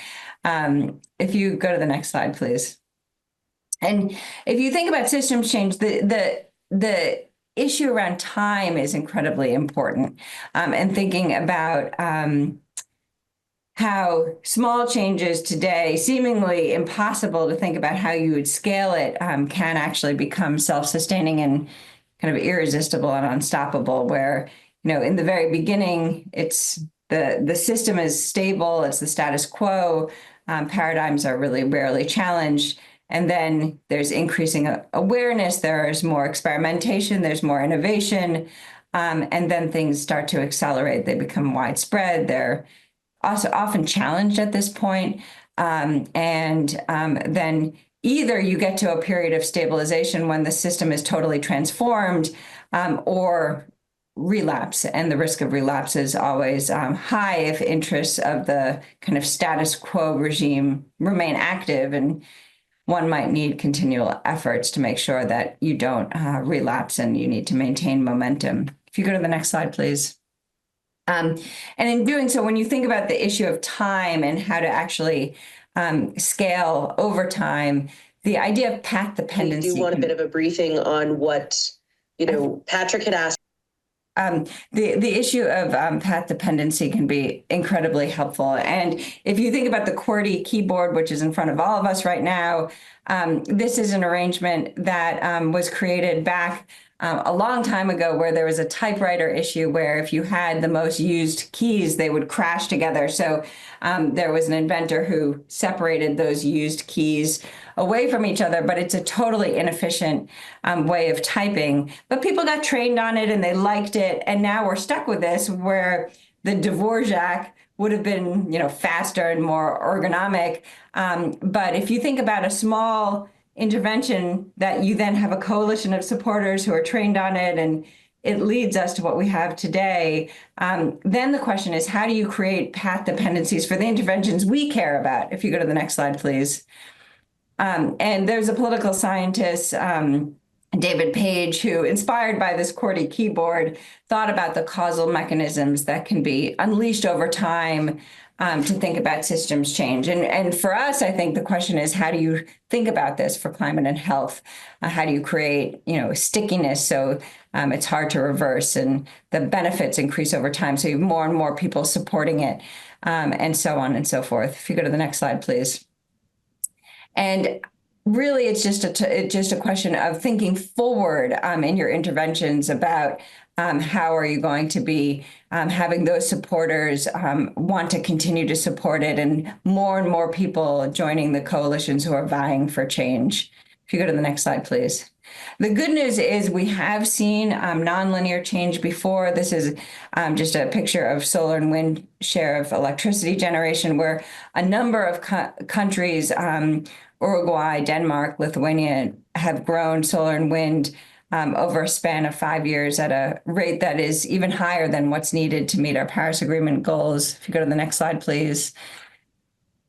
If you go to the next slide, please. And if you think about systems change, the issue around time is incredibly important, and thinking about how small changes today, seemingly impossible to think about how you would scale it, can actually become self-sustaining and kind of irresistible and unstoppable, where, in the very beginning, it's the system is stable, it's the status quo, paradigms are really rarely challenged. And then there's increasing awareness, there's more experimentation, there's more innovation, and then things start to accelerate. They become widespread. They're also often challenged at this point. And then either you get to a period of stabilization when the system is totally transformed, or relapse. And the risk of relapse is always high if interests of the kind of status quo regime remain active. And one might need continual efforts to make sure that you don't relapse, and you need to maintain momentum. If you go to the next slide, please. And in doing so, when you think about the issue of time and how to actually scale over time, the idea of path dependency. Do you want a bit of a briefing on what, Patrick had asked? The issue of path dependency can be incredibly helpful. And if you think about the QWERTY keyboard, which is in front of all of us right now, this is an arrangement that was created back a long time ago, where there was a typewriter issue where if you had the most used keys, they would crash together. So there was an inventor who separated those used keys away from each other, but it's a totally inefficient way of typing. But people got trained on it and they liked it. And now we're stuck with this, where the Dvorak would have been, faster and more ergonomic. But if you think about a small intervention that you then have a coalition of supporters who are trained on it, and it leads us to what we have today, then the question is, how do you create path dependencies for the interventions we care about? If you go to the next slide, please. And there's a political scientist, David Page, who, inspired by this QWERTY keyboard, thought about the causal mechanisms that can be unleashed over time to think about systems change. And for us, I think the question is, how do you think about this for climate and health? How do you create, stickiness so it's hard to reverse and the benefits increase over time, so you have more and more people supporting it, and so on and so forth. If you go to the next slide, please. And really, it's just a question of thinking forward in your interventions about how are you going to be having those supporters want to continue to support it, and more people joining the coalitions who are vying for change. If you go to the next slide, please. The good news is we have seen nonlinear change before. This is just a picture of solar and wind share of electricity generation, where a number of countries, Uruguay, Denmark, Lithuania, have grown solar and wind over a span of 5 years at a rate that is even higher than what's needed to meet our Paris Agreement goals. If you go to the next slide, please.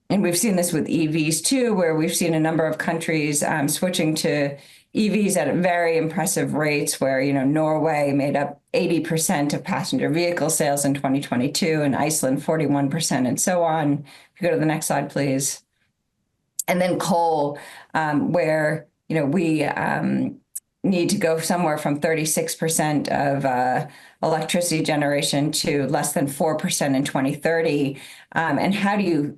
And we've seen this with EVs too, where we've seen a number of countries switching to EVs at very impressive rates, where, Norway made up 80% of passenger vehicle sales in 2022, and Iceland 41%, and so on. If you go to the next slide, please. And then coal, where, we need to go somewhere from 36% of electricity generation to less than 4% in 2030. And how do you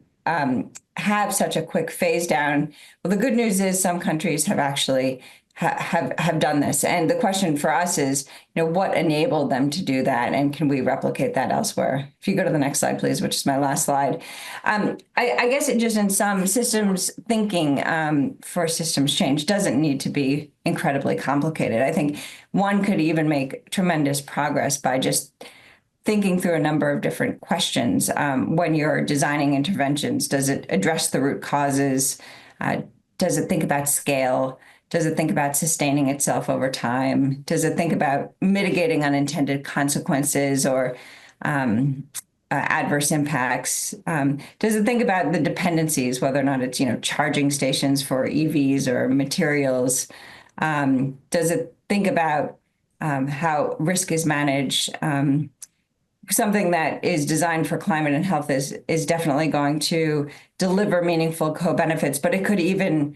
have such a quick phase down? Well, the good news is some countries have actually have done this. And the question for us is, what enabled them to do that? And can we replicate that elsewhere? If you go to the next slide, please, which is my last slide. I guess it just, in some systems thinking for systems change, doesn't need to be incredibly complicated. I think one could even make tremendous progress by just thinking through a number of different questions. When you're designing interventions, does it address the root causes? Does it think about scale? Does it think about sustaining itself over time? Does it think about mitigating unintended consequences or adverse impacts? Does it think about the dependencies, whether or not it's, charging stations for EVs or materials? Does it think about how risk is managed? Something that is designed for climate and health is definitely going to deliver meaningful co-benefits, but it could even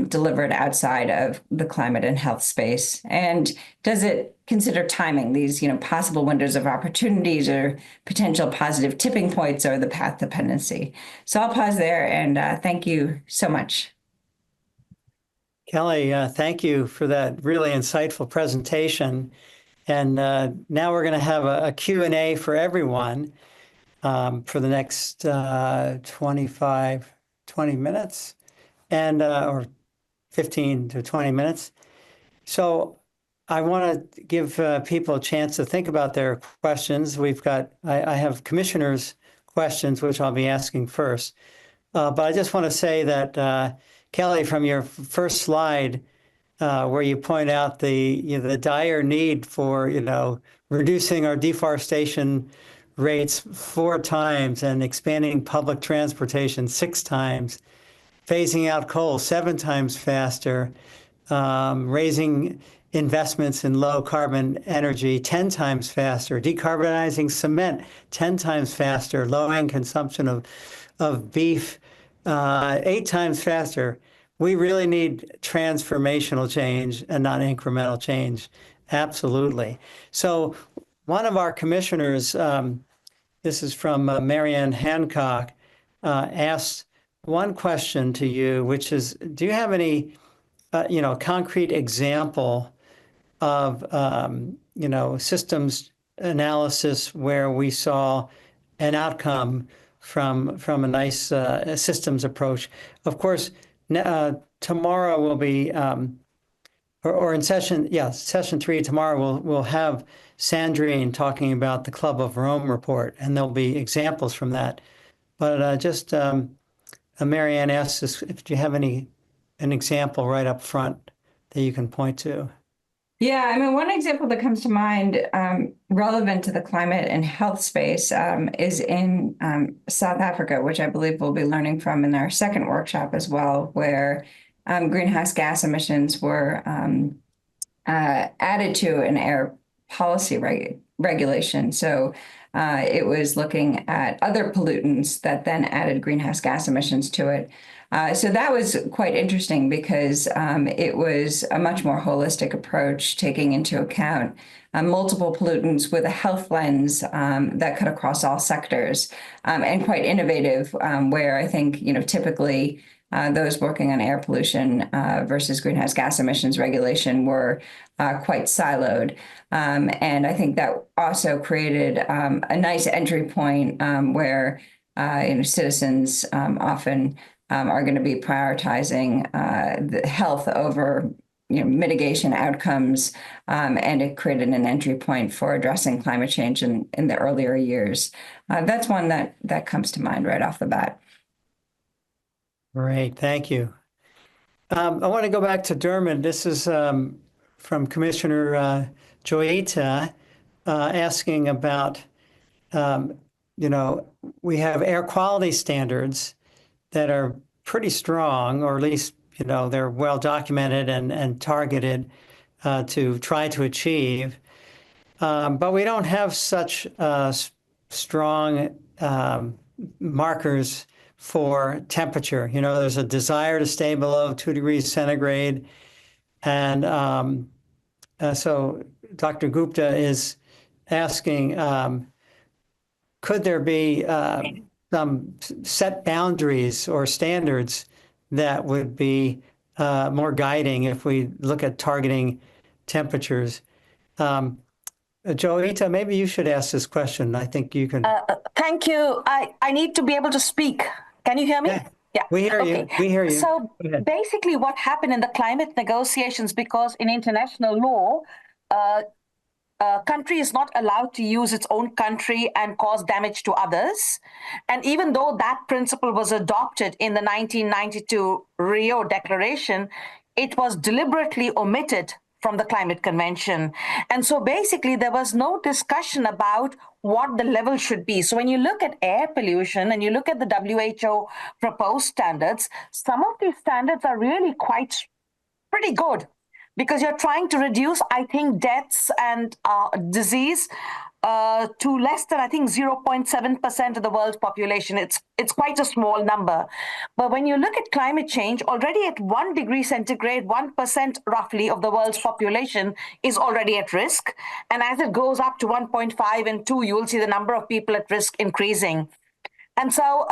deliver it outside of the climate and health space. And does it consider timing, these possible windows of opportunities or potential positive tipping points, or the path dependency? So I'll pause there, and thank you so much. Kelly, thank you for that really insightful presentation. And now we're going to have a Q&A for everyone for the next 20 minutes, and or 15 to 20 minutes. So I want to give people a chance to think about their questions. I have commissioners' questions, which I'll be asking first. But I just want to say that, Kelly, from your first slide, where you point out the dire need for reducing our deforestation rates 4 times and expanding public transportation 6 times, phasing out coal 7 times faster, raising investments in low carbon energy 10 times faster, decarbonizing cement 10 times faster, lowering consumption of beef 8 times faster. We really need transformational change and not incremental change. Absolutely. So one of our commissioners, this is from Marianne Hancock, asked one question to you, which is, do you have any, concrete example of, systems analysis where we saw an outcome from a nice systems approach? Of course, tomorrow will be, or or in session 3 tomorrow, we'll have Sandrine talking about the Club of Rome report, and there'll be examples from that. But Marianne asked us if you have an example right up front that you can point to. Yeah, I mean, one example that comes to mind relevant to the climate and health space is in South Africa, which I believe we'll be learning from in our second workshop as well, where greenhouse gas emissions were added to an air policy regulation. So it was looking at other pollutants that then added greenhouse gas emissions to it. So that was quite interesting because it was a much more holistic approach, taking into account multiple pollutants with a health lens that cut across all sectors, and quite innovative, where I think, typically those working on air pollution versus greenhouse gas emissions regulation were quite siloed. And I think that also created a nice entry point where citizens often are going to be prioritizing the health over mitigation outcomes, and it created an entry point for addressing climate change in the earlier years. That's one that comes to mind right off the bat. Great, thank you. I want to go back to Diarmid. This is from Commissioner Joyita asking about, we have air quality standards that are pretty strong, or at least, they're well documented and targeted to try to achieve. But we don't have such strong markers for temperature. There's a desire to stay below 2 degrees centigrade. And so Dr. Gupta is asking, could there be some set boundaries or standards that would be more guiding if we look at targeting temperatures? Joita, maybe you should ask this question. I think you can. Thank you. I need to be able to speak. Can you hear me? Yeah. We hear you. We hear you. So basically what happened in the climate negotiations, because in international law, a country is not allowed to use its own country and cause damage to others. And even though that principle was adopted in the 1992 Rio Declaration, it was deliberately omitted from the Climate Convention. And so basically there was no discussion about what the level should be. So when you look at air pollution and you look at the WHO proposed standards, some of these standards are really pretty good, because you're trying to reduce, I think, deaths and disease to less than, I think, 0.7% of the world's population. It's quite a small number. But when you look at climate change, already at 1 degree centigrade, 1% roughly of the world's population is already at risk. And as it goes up to 1.5 and 2, you will see the number of people at risk increasing. And so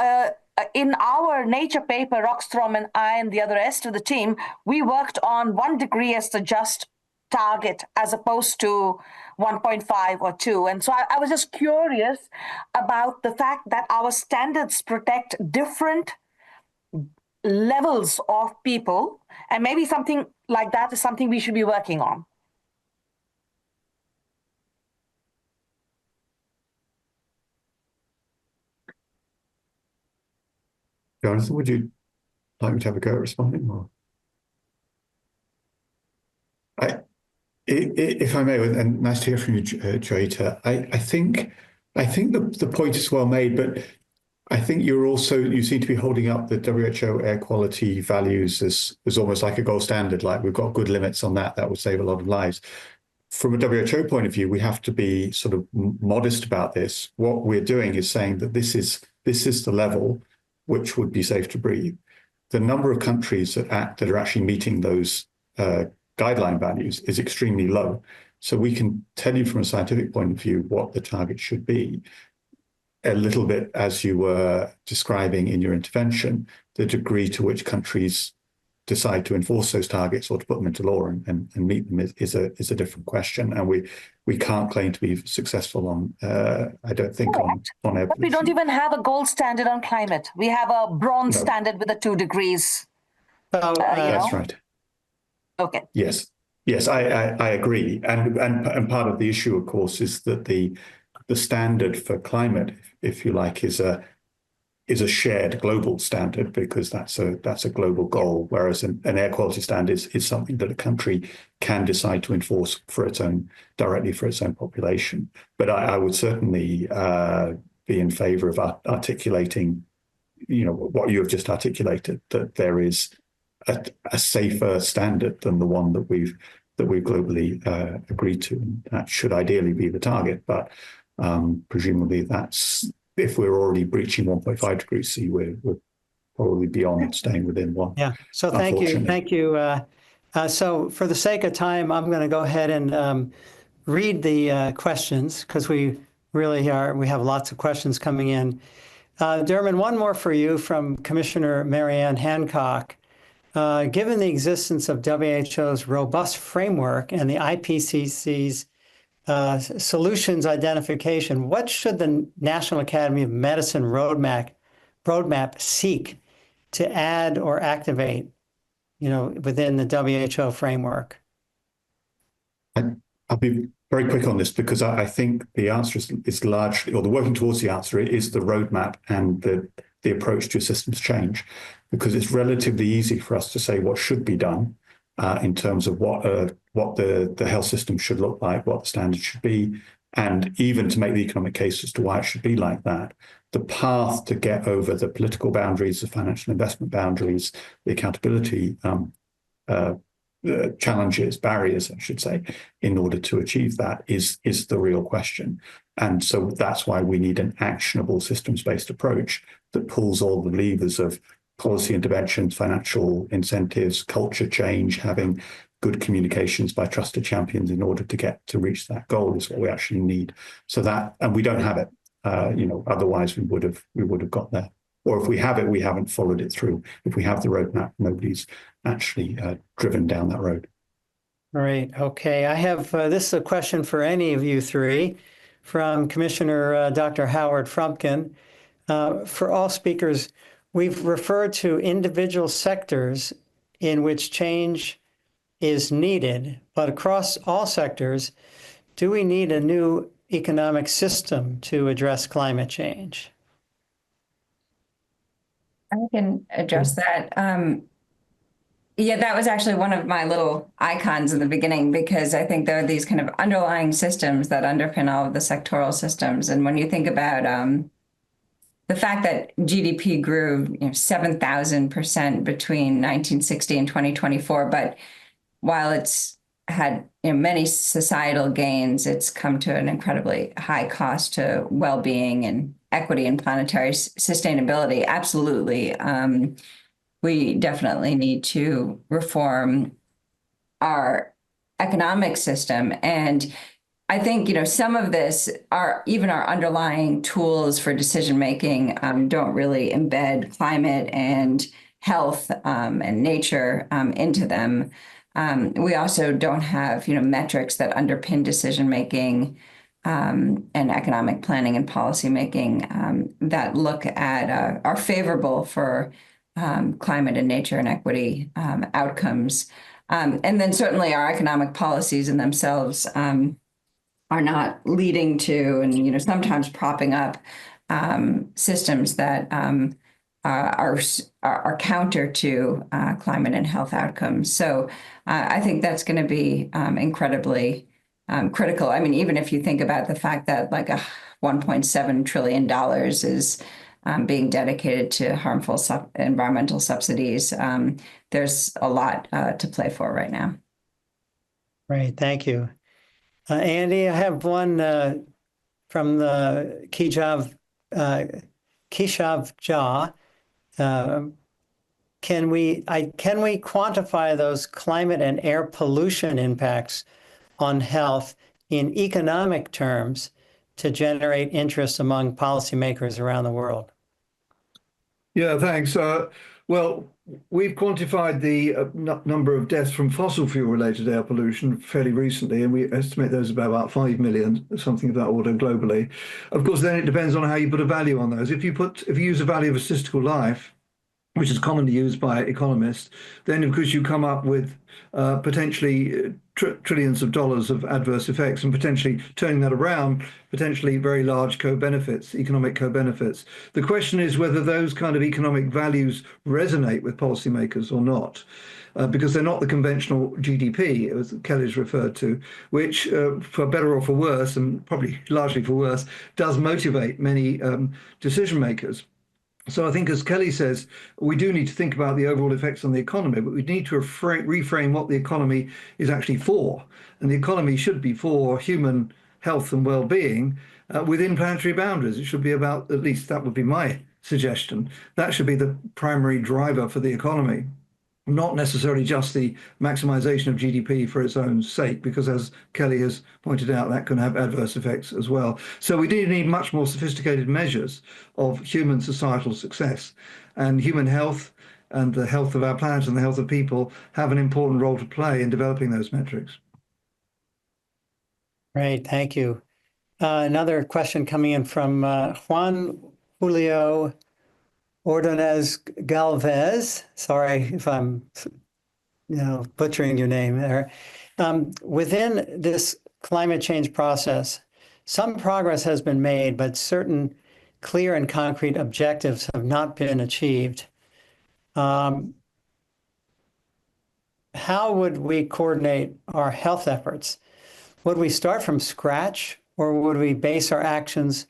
in our Nature paper, Rockstrom and I and the other rest of the team, we worked on 1 degree as the just target as opposed to 1.5 or 2. And so I was just curious about the fact that our standards protect different levels of people, and maybe something like that is something we should be working on. Jonathan, would you like me to have a go at responding? Or? If I may, and nice to hear from you, Joita. I think the point is well made, but I think you seem to be holding up the WHO air quality values as almost like a gold standard. Like, we've got good limits on that will save a lot of lives. From a WHO point of view, we have to be sort of modest about this. What we're doing is saying that this is the level which would be safe to breathe. The number of countries that are actually meeting those guideline values is extremely low. So we can tell you from a scientific point of view what the target should be. A little bit, as you were describing in your intervention, the degree to which countries decide to enforce those targets or to put them into law and meet them is a different question. And we can't claim to be successful on, I don't think, on air pollution. But we don't even have a gold standard on climate. We have a bronze standard with the 2 degrees. That's right. Okay. Yes. Yes, I agree. And part of the issue, of course, is that the standard for climate, if you like, is a shared global standard, because that's a global goal, whereas an air quality standard is something that a country can decide to enforce directly for its own population. But I would certainly be in favor of articulating, what you have just articulated, that there is a safer standard than the one that we've globally agreed to. And that should ideally be the target, but presumably that's, if we're already breaching 1.5 degrees C, we're probably beyond staying within one. Yeah. So thank you. So for the sake of time, I'm going to go ahead and read the questions, because we have lots of questions coming in. Diarmid, one more for you from Commissioner Marianne Hancock. Given the existence of WHO's robust framework and the IPCC's solutions identification, what should the National Academy of Medicine roadmap seek to add or activate, within the WHO framework? I'll be very quick on this, because I think the answer is largely, or the working towards the answer is the roadmap and the approach to systems change, because it's relatively easy for us to say what should be done in terms of what the health system should look like, what the standards should be, and even to make the economic case as to why it should be like that. The path to get over the political boundaries, the financial investment boundaries, the accountability challenges, barriers, I should say, in order to achieve that is the real question. And so that's why we need an actionable systems-based approach that pulls all the levers of policy interventions, financial incentives, culture change, having good communications by trusted champions in order to reach that goal is what we actually need. So that, and we don't have it, otherwise we would have got there. Or if we have it, we haven't followed it through. If we have the roadmap, nobody's actually driven down that road. All right. Okay. I have, this is a question for any of you three from Commissioner Dr. Howard Frumpkin. For all speakers, we've referred to individual sectors in which change is needed, but across all sectors, do we need a new economic system to address climate change? I can address that. Yeah, that was actually one of my little icons in the beginning, because I think there are these kind of underlying systems that underpin all of the sectoral systems. And when you think about the fact that GDP grew 7,000% between 1960 and 2024, but while it's had many societal gains, it's come to an incredibly high cost to well-being and equity and planetary sustainability. Absolutely. We definitely need to reform our economic system. And I think, some of this even our underlying tools for decision-making don't really embed climate and health and nature into them. We also don't have, metrics that underpin decision-making and economic planning and policymaking that look at are favorable for climate and nature and equity outcomes. And then certainly our economic policies in themselves are not leading to, and sometimes propping up systems that are counter to climate and health outcomes. So I think that's going to be incredibly critical. I mean, even if you think about the fact that like $1.7 trillion is being dedicated to harmful environmental subsidies, there's a lot to play for right now. Right, thank you. Andy, I have one from the Keshav Jha. Can we quantify those climate and air pollution impacts on health in economic terms to generate interest among policymakers around the world? Yeah, thanks. Well, we've quantified the number of deaths from fossil fuel-related air pollution fairly recently, and we estimate those about 5 million, something of that order globally. Of course, then it depends on how you put a value on those. If you use a value of a statistical life, which is commonly used by economists, then of course you come up with potentially trillions of dollars of adverse effects and potentially turning that around, potentially very large co-benefits, economic co-benefits. The question is whether those kind of economic values resonate with policymakers or not. Because they're not the conventional GDP, as Kelly's referred to, which, for better or for worse, and probably largely for worse, does motivate many decision makers. So I think, as Kelly says, we do need to think about the overall effects on the economy, but we need to reframe what the economy is actually for. And the economy should be for human health and well-being within planetary boundaries. It should be about, at least that would be my suggestion, that should be the primary driver for the economy, not necessarily just the maximization of GDP for its own sake, because as Kelly has pointed out, that can have adverse effects as well. So we do need much more sophisticated measures of human societal success, and human health and the health of our planet and the health of people have an important role to play in developing those metrics. Great, thank you. Another question coming in from Juan Julio Ordonez Galvez. Sorry if I'm, butchering your name there. Within this climate change process, some progress has been made, but certain clear and concrete objectives have not been achieved. How would we coordinate our health efforts? Would we start from scratch, or would we base our actions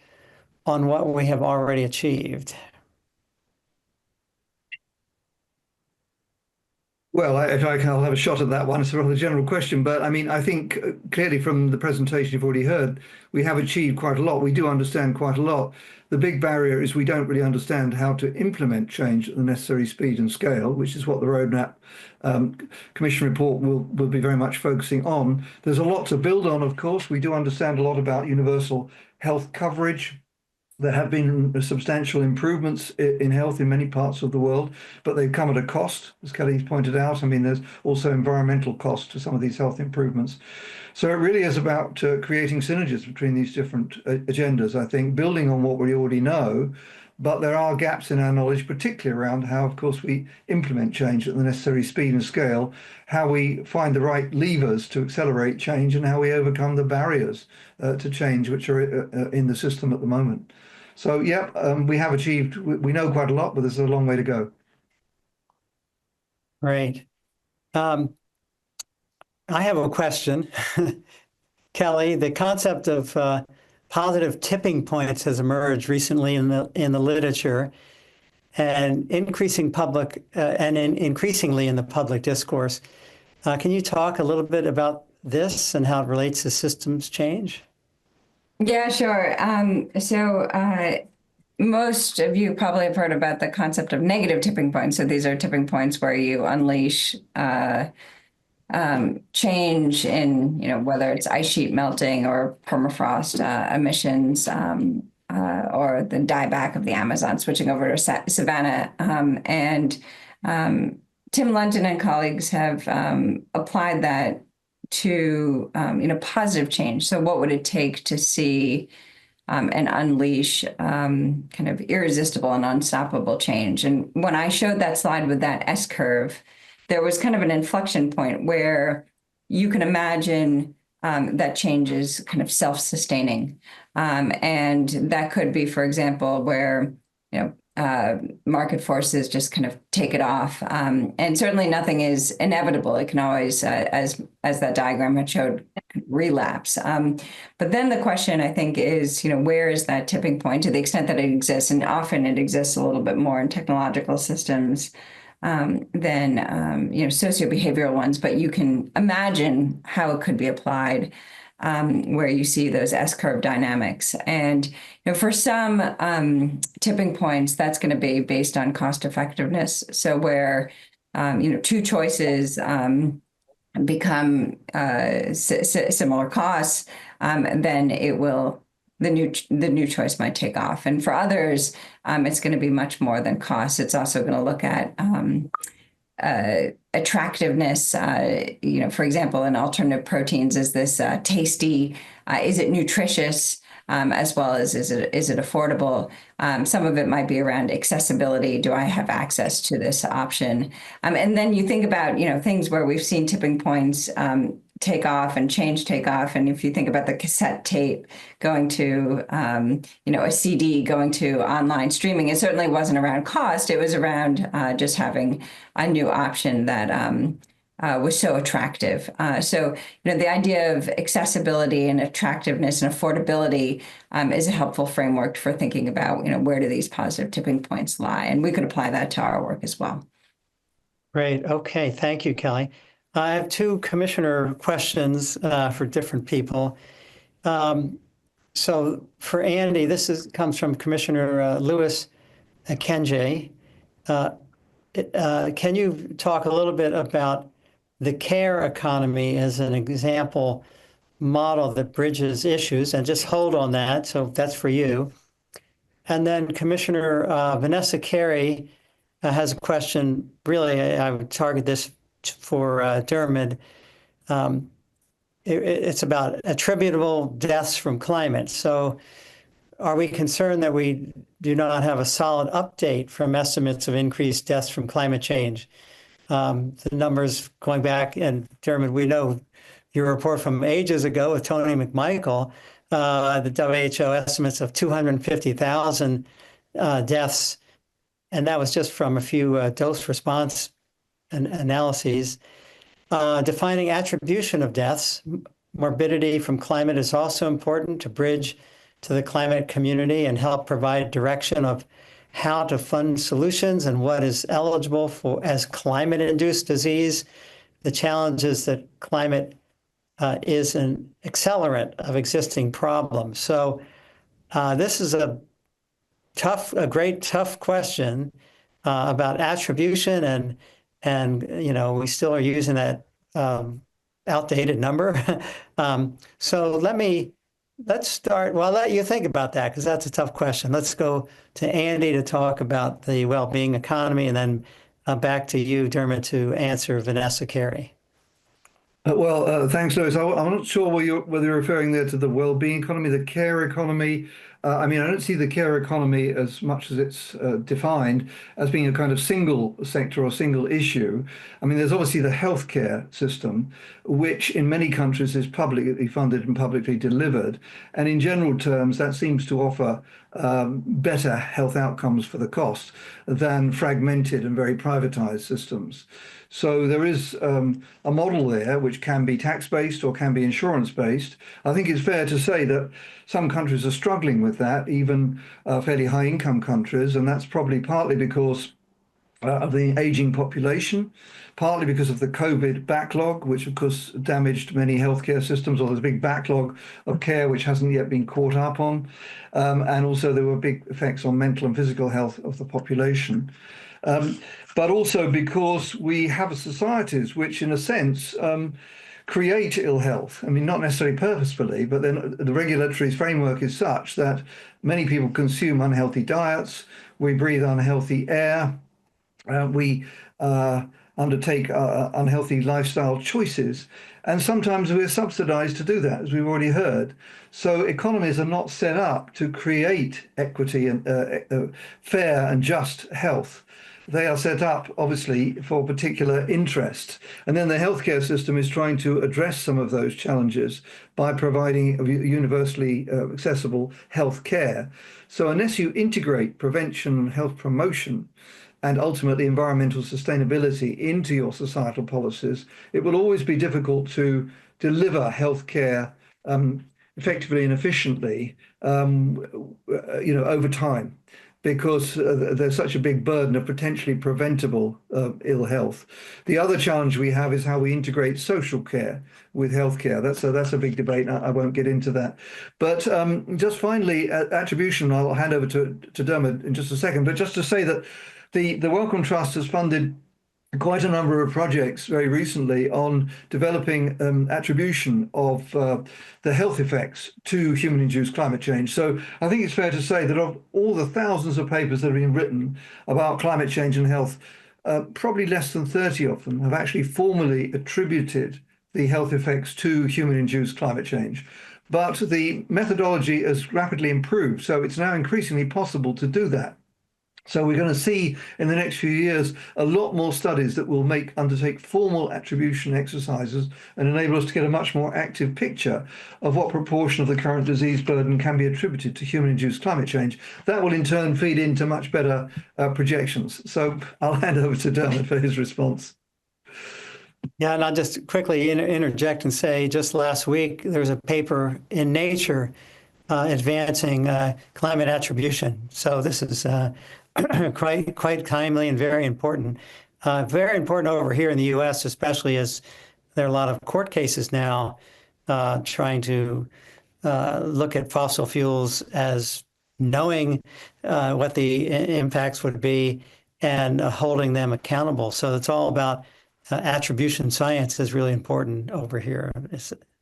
on what we have already achieved? Well, I'll have a shot at that one. It's a rather general question, but I mean, I think clearly from the presentation you've already heard, we have achieved quite a lot. We do understand quite a lot. The big barrier is we don't really understand how to implement change at the necessary speed and scale, which is what the Roadmap Commission report will be very much focusing on. There's a lot to build on, of course. We do understand a lot about universal health coverage. There have been substantial improvements in health in many parts of the world, but they've come at a cost, as Kelly's pointed out. I mean, there's also environmental cost to some of these health improvements. So it really is about creating synergies between these different agendas, I think, building on what we already know, but there are gaps in our knowledge, particularly around how, of course, we implement change at the necessary speed and scale, how we find the right levers to accelerate change, and how we overcome the barriers to change which are in the system at the moment. So, yeah, we have achieved, we know quite a lot, but there's a long way to go. Great. I have a question. Kelly, the concept of positive tipping points has emerged recently in the literature, and increasingly in the public discourse. Can you talk a little bit about this and how it relates to systems change? Yeah, sure. Most of you probably have heard about the concept of negative tipping points. So these are tipping points where you unleash change in, whether it's ice sheet melting or permafrost emissions, or the dieback of the Amazon, switching over to savanna. Tim London and colleagues have applied that to positive change. So what would it take to see and unleash kind of irresistible and unstoppable change? And when I showed that slide with that S-curve, there was kind of an inflection point where you can imagine that change is kind of self-sustaining. And that could be, for example, where, market forces just kind of take it off. And certainly nothing is inevitable. It can always, as that diagram had showed, relapse. But then the question, I think, is, where is that tipping point to the extent that it exists? And often it exists a little bit more in technological systems than, socio-behavioral ones. But you can imagine how it could be applied where you see those S-curve dynamics. And for some tipping points, that's going to be based on cost effectiveness. So where two choices become similar costs, then the new choice might take off. And for others, it's going to be much more than cost. It's also going to look at attractiveness. For example, in alternative proteins, is this tasty? Is it nutritious? As well as is it affordable? Some of it might be around accessibility. Do I have access to this option? And then you think about things where we've seen tipping points takeoff and change takeoff. And if you think about the cassette tape going to, a CD going to online streaming, it certainly wasn't around cost. It was around just having a new option that was so attractive. So, the idea of accessibility and attractiveness and affordability is a helpful framework for thinking about, where do these positive tipping points lie? And we could apply that to our work as well. Great. Okay. Thank you, Kelly. I have two commissioner questions for different people. So for Andy, this comes from Commissioner Lewis Kenjay. Can you talk a little bit about the care economy as an example model that bridges issues, and just hold on that. So that's for you. And then Commissioner Vanessa Carey has a question. Really, I would target this for Diarmid. It's about attributable deaths from climate. So are we concerned that we do not have a solid update from estimates of increased deaths from climate change? The numbers going back, and Diarmid, we know your report from ages ago with Tony McMichael, the WHO estimates of 250,000 deaths, and that was just from a few dose response analyses. Defining attribution of deaths, morbidity from climate is also important to bridge to the climate community and help provide direction of how to fund solutions and what is eligible for as climate-induced disease. The challenge is that climate is an accelerant of existing problems. So this is a great tough question about attribution, and we still are using that outdated number. So let's start. Well, I'll let you think about that because that's a tough question. Let's go to Andy to talk about the well-being economy, and then back to you, Diarmid, to answer Vanessa Carey. Thanks, Lewis. I'm not sure whether you're referring there to the well-being economy, the care economy. I don't see the care economy as much as it's defined as being a kind of single sector or single issue. There's obviously the healthcare system, which in many countries is publicly funded and publicly delivered. And in general terms, that seems to offer better health outcomes for the cost than fragmented and very privatized systems. So there is a model there which can be tax-based or can be insurance-based. I think it's fair to say that some countries are struggling with that, even fairly high-income countries, and that's probably partly because of the aging population, partly because of the COVID backlog, which of course damaged many healthcare systems, or there's a big backlog of care which hasn't yet been caught up on. And also there were big effects on mental and physical health of the population. But also because we have societies which, in a sense, create ill health. Not necessarily purposefully, but then the regulatory framework is such that many people consume unhealthy diets, we breathe unhealthy air, we undertake unhealthy lifestyle choices, and sometimes we're subsidized to do that, as we've already heard. So economies are not set up to create equity and fair and just health. They are set up, obviously, for particular interests. And then the healthcare system is trying to address some of those challenges by providing universally accessible health care. So unless you integrate prevention, health promotion, and ultimately environmental sustainability into your societal policies, it will always be difficult to deliver healthcare effectively and efficiently, over time, because there's such a big burden of potentially preventable ill health. The other challenge we have is how we integrate social care with healthcare. That's a big debate. I won't get into that. But just finally, attribution, I'll hand over to Diarmid in just a second. But just to say that the Wellcome Trust has funded quite a number of projects very recently on developing attribution of the health effects to human-induced climate change. So I think it's fair to say that of all the thousands of papers that have been written about climate change and health, probably less than 30 of them have actually formally attributed the health effects to human-induced climate change. But the methodology has rapidly improved, so it's now increasingly possible to do that. So we're going to see in the next few years a lot more studies that will undertake formal attribution exercises and enable us to get a much more active picture of what proportion of the current disease burden can be attributed to human-induced climate change. That will in turn feed into much better projections. So I'll hand over to Diarmid for his response. Yeah, and I'll just quickly interject and say, just last week, there was a paper in Nature advancing climate attribution. So this is quite timely and very important. Very important over here in the U.S., especially as there are a lot of court cases now trying to look at fossil fuels as knowing what the impacts would be and holding them accountable. So it's all about attribution science is really important over here.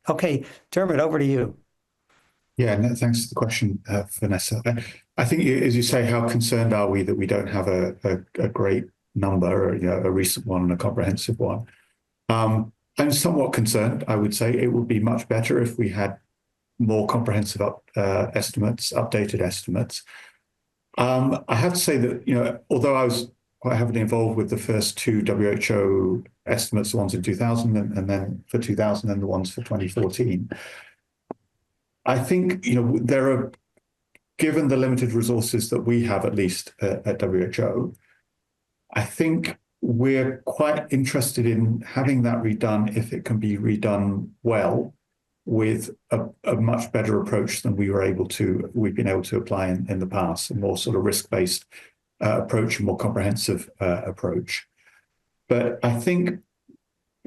Okay, Diarmid, over to you. Yeah, no, thanks for the question, Vanessa. I think, as you say, how concerned are we that we don't have a great number, or, a recent one and a comprehensive one? I'm somewhat concerned. I would say it would be much better if we had more comprehensive estimates, updated estimates. I have to say that, although I was quite heavily involved with the first two WHO estimates, the ones in 2000 and then for 2000 and the ones for 2014, I think, there are, given the limited resources that we have, at least at WHO, I think we're quite interested in having that redone if it can be redone well with a much better approach than we've been able to apply in the past, a more sort of risk-based approach, a more comprehensive approach. But I think,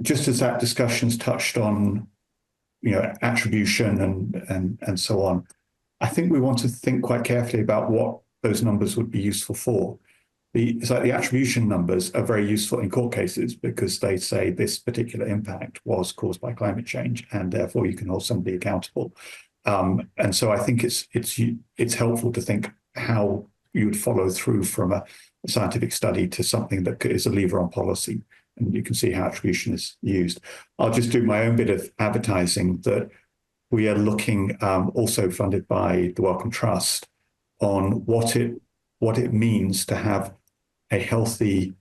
just as that discussion's touched on, attribution and so on, I think we want to think quite carefully about what those numbers would be useful for. It's like the attribution numbers are very useful in court cases because they say this particular impact was caused by climate change, and therefore you can hold somebody accountable. And so I think it's helpful to think how you would follow through from a scientific study to something that is a lever on policy. And you can see how attribution is used. I'll just do my own bit of advertising that we are looking, also funded by the Wellcome Trust, on what it means to have a healthy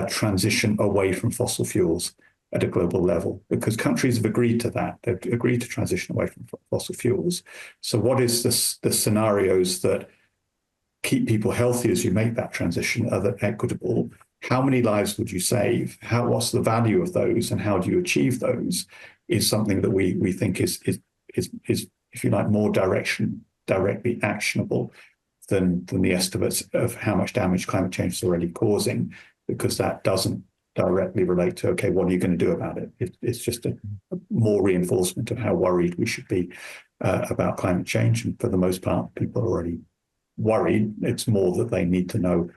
transition away from fossil fuels at a global level, because countries have agreed to that. They've agreed to transition away from fossil fuels. So what is the scenarios that keep people healthy as you make that transition? Are they equitable? How many lives would you save? What's the value of those, and how do you achieve those? Is something that we think is, if you like, more directly actionable than the estimates of how much damage climate change is already causing, because that doesn't directly relate to, okay, what are you going to do about it? It's just a more reinforcement of how worried we should be about climate change. And for the most part, people are already worried. It's more that they need to know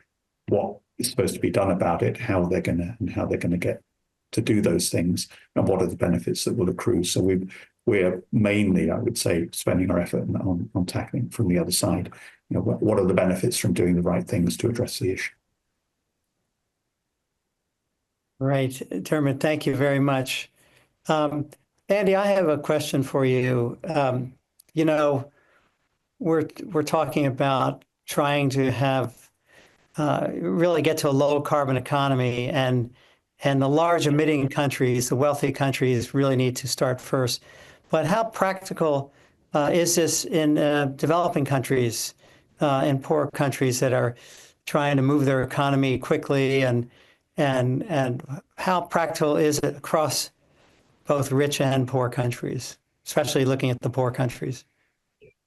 what is supposed to be done about it, how they're going to get to do those things, and what are the benefits that will accrue. So we're mainly, I would say, spending our effort on tackling from the other side. What are the benefits from doing the right things to address the issue? Right, Diarmid, thank you very much. Andy, I have a question for you. We're talking about trying to have really get to a low carbon economy, and the large emitting countries, the wealthy countries, really need to start first. But how practical is this in developing countries, in poor countries that are trying to move their economy quickly, and how practical is it across both rich and poor countries, especially looking at the poor countries?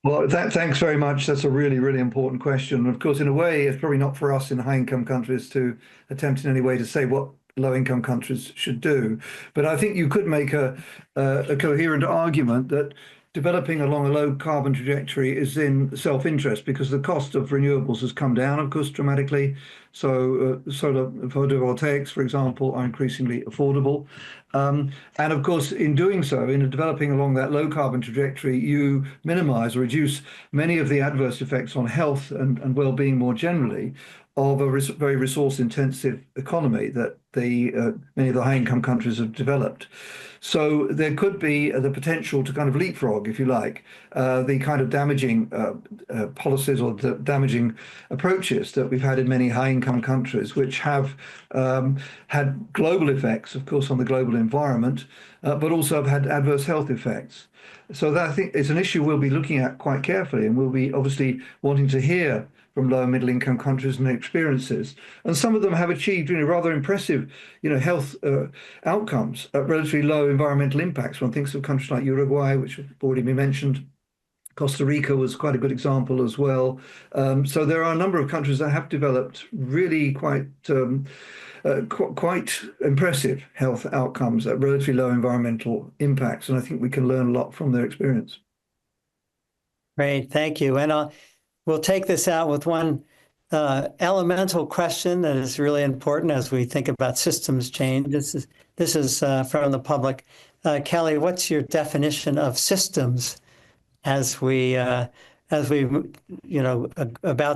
Well, thanks very much. That's a really, really important question. Of course, in a way, it's probably not for us in high-income countries to attempt in any way to say what low-income countries should do. But I think you could make a coherent argument that developing along a low-carbon trajectory is in self-interest, because the cost of renewables has come down, of course, dramatically. So solar photovoltaics, for example, are increasingly affordable. And of course, in doing so, in developing along that low-carbon trajectory, you minimize or reduce many of the adverse effects on health and well-being more generally of a very resource-intensive economy that many of the high-income countries have developed. So there could be the potential to kind of leapfrog, if you like, the kind of damaging policies or the damaging approaches that we've had in many high-income countries, which have had global effects, of course, on the global environment, but also have had adverse health effects. So that, I think, is an issue we'll be looking at quite carefully, and we'll be obviously wanting to hear from low and middle income countries and their experiences. And some of them have achieved rather impressive health outcomes at relatively low environmental impacts. One thinks of countries like Uruguay, which have already been mentioned. Costa Rica was quite a good example as well. So there are a number of countries that have developed really quite impressive health outcomes at relatively low environmental impacts. And I think we can learn a lot from their experience. Great, thank you. And we'll take this out with one elemental question that is really important as we think about systems change. This is from the public. Kelly, what's your definition of systems as we about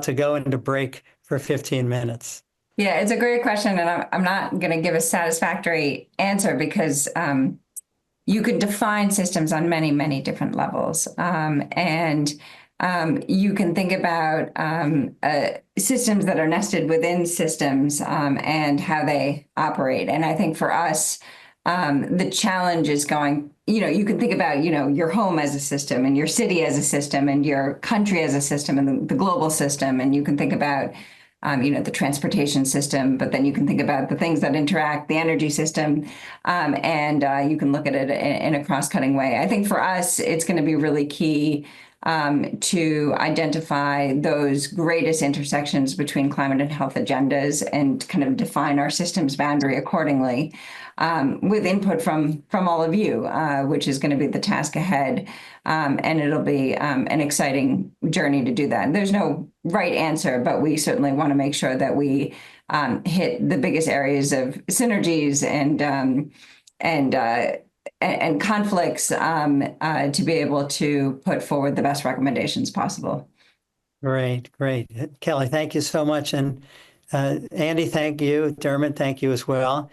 to go into break for 15 minutes? Yeah, it's a great question, and I'm not going to give a satisfactory answer because you can define systems on many, many different levels. You can think about systems that are nested within systems and how they operate. And I think for us, the challenge is going, you can think about, your home as a system and your city as a system and your country as a system and the global system. And you can think about, the transportation system, but then you can think about the things that interact, the energy system, and you can look at it in a cross-cutting way. I think for us, it's going to be really key to identify those greatest intersections between climate and health agendas and kind of define our systems boundary accordingly, with input from all of you, which is going to be the task ahead. And it'll be an exciting journey to do that. There's no right answer, but we certainly want to make sure that we hit the biggest areas of synergies and conflicts to be able to put forward the best recommendations possible. Great. Kelly, thank you so much. And Andy, thank you. Diarmid, thank you as well.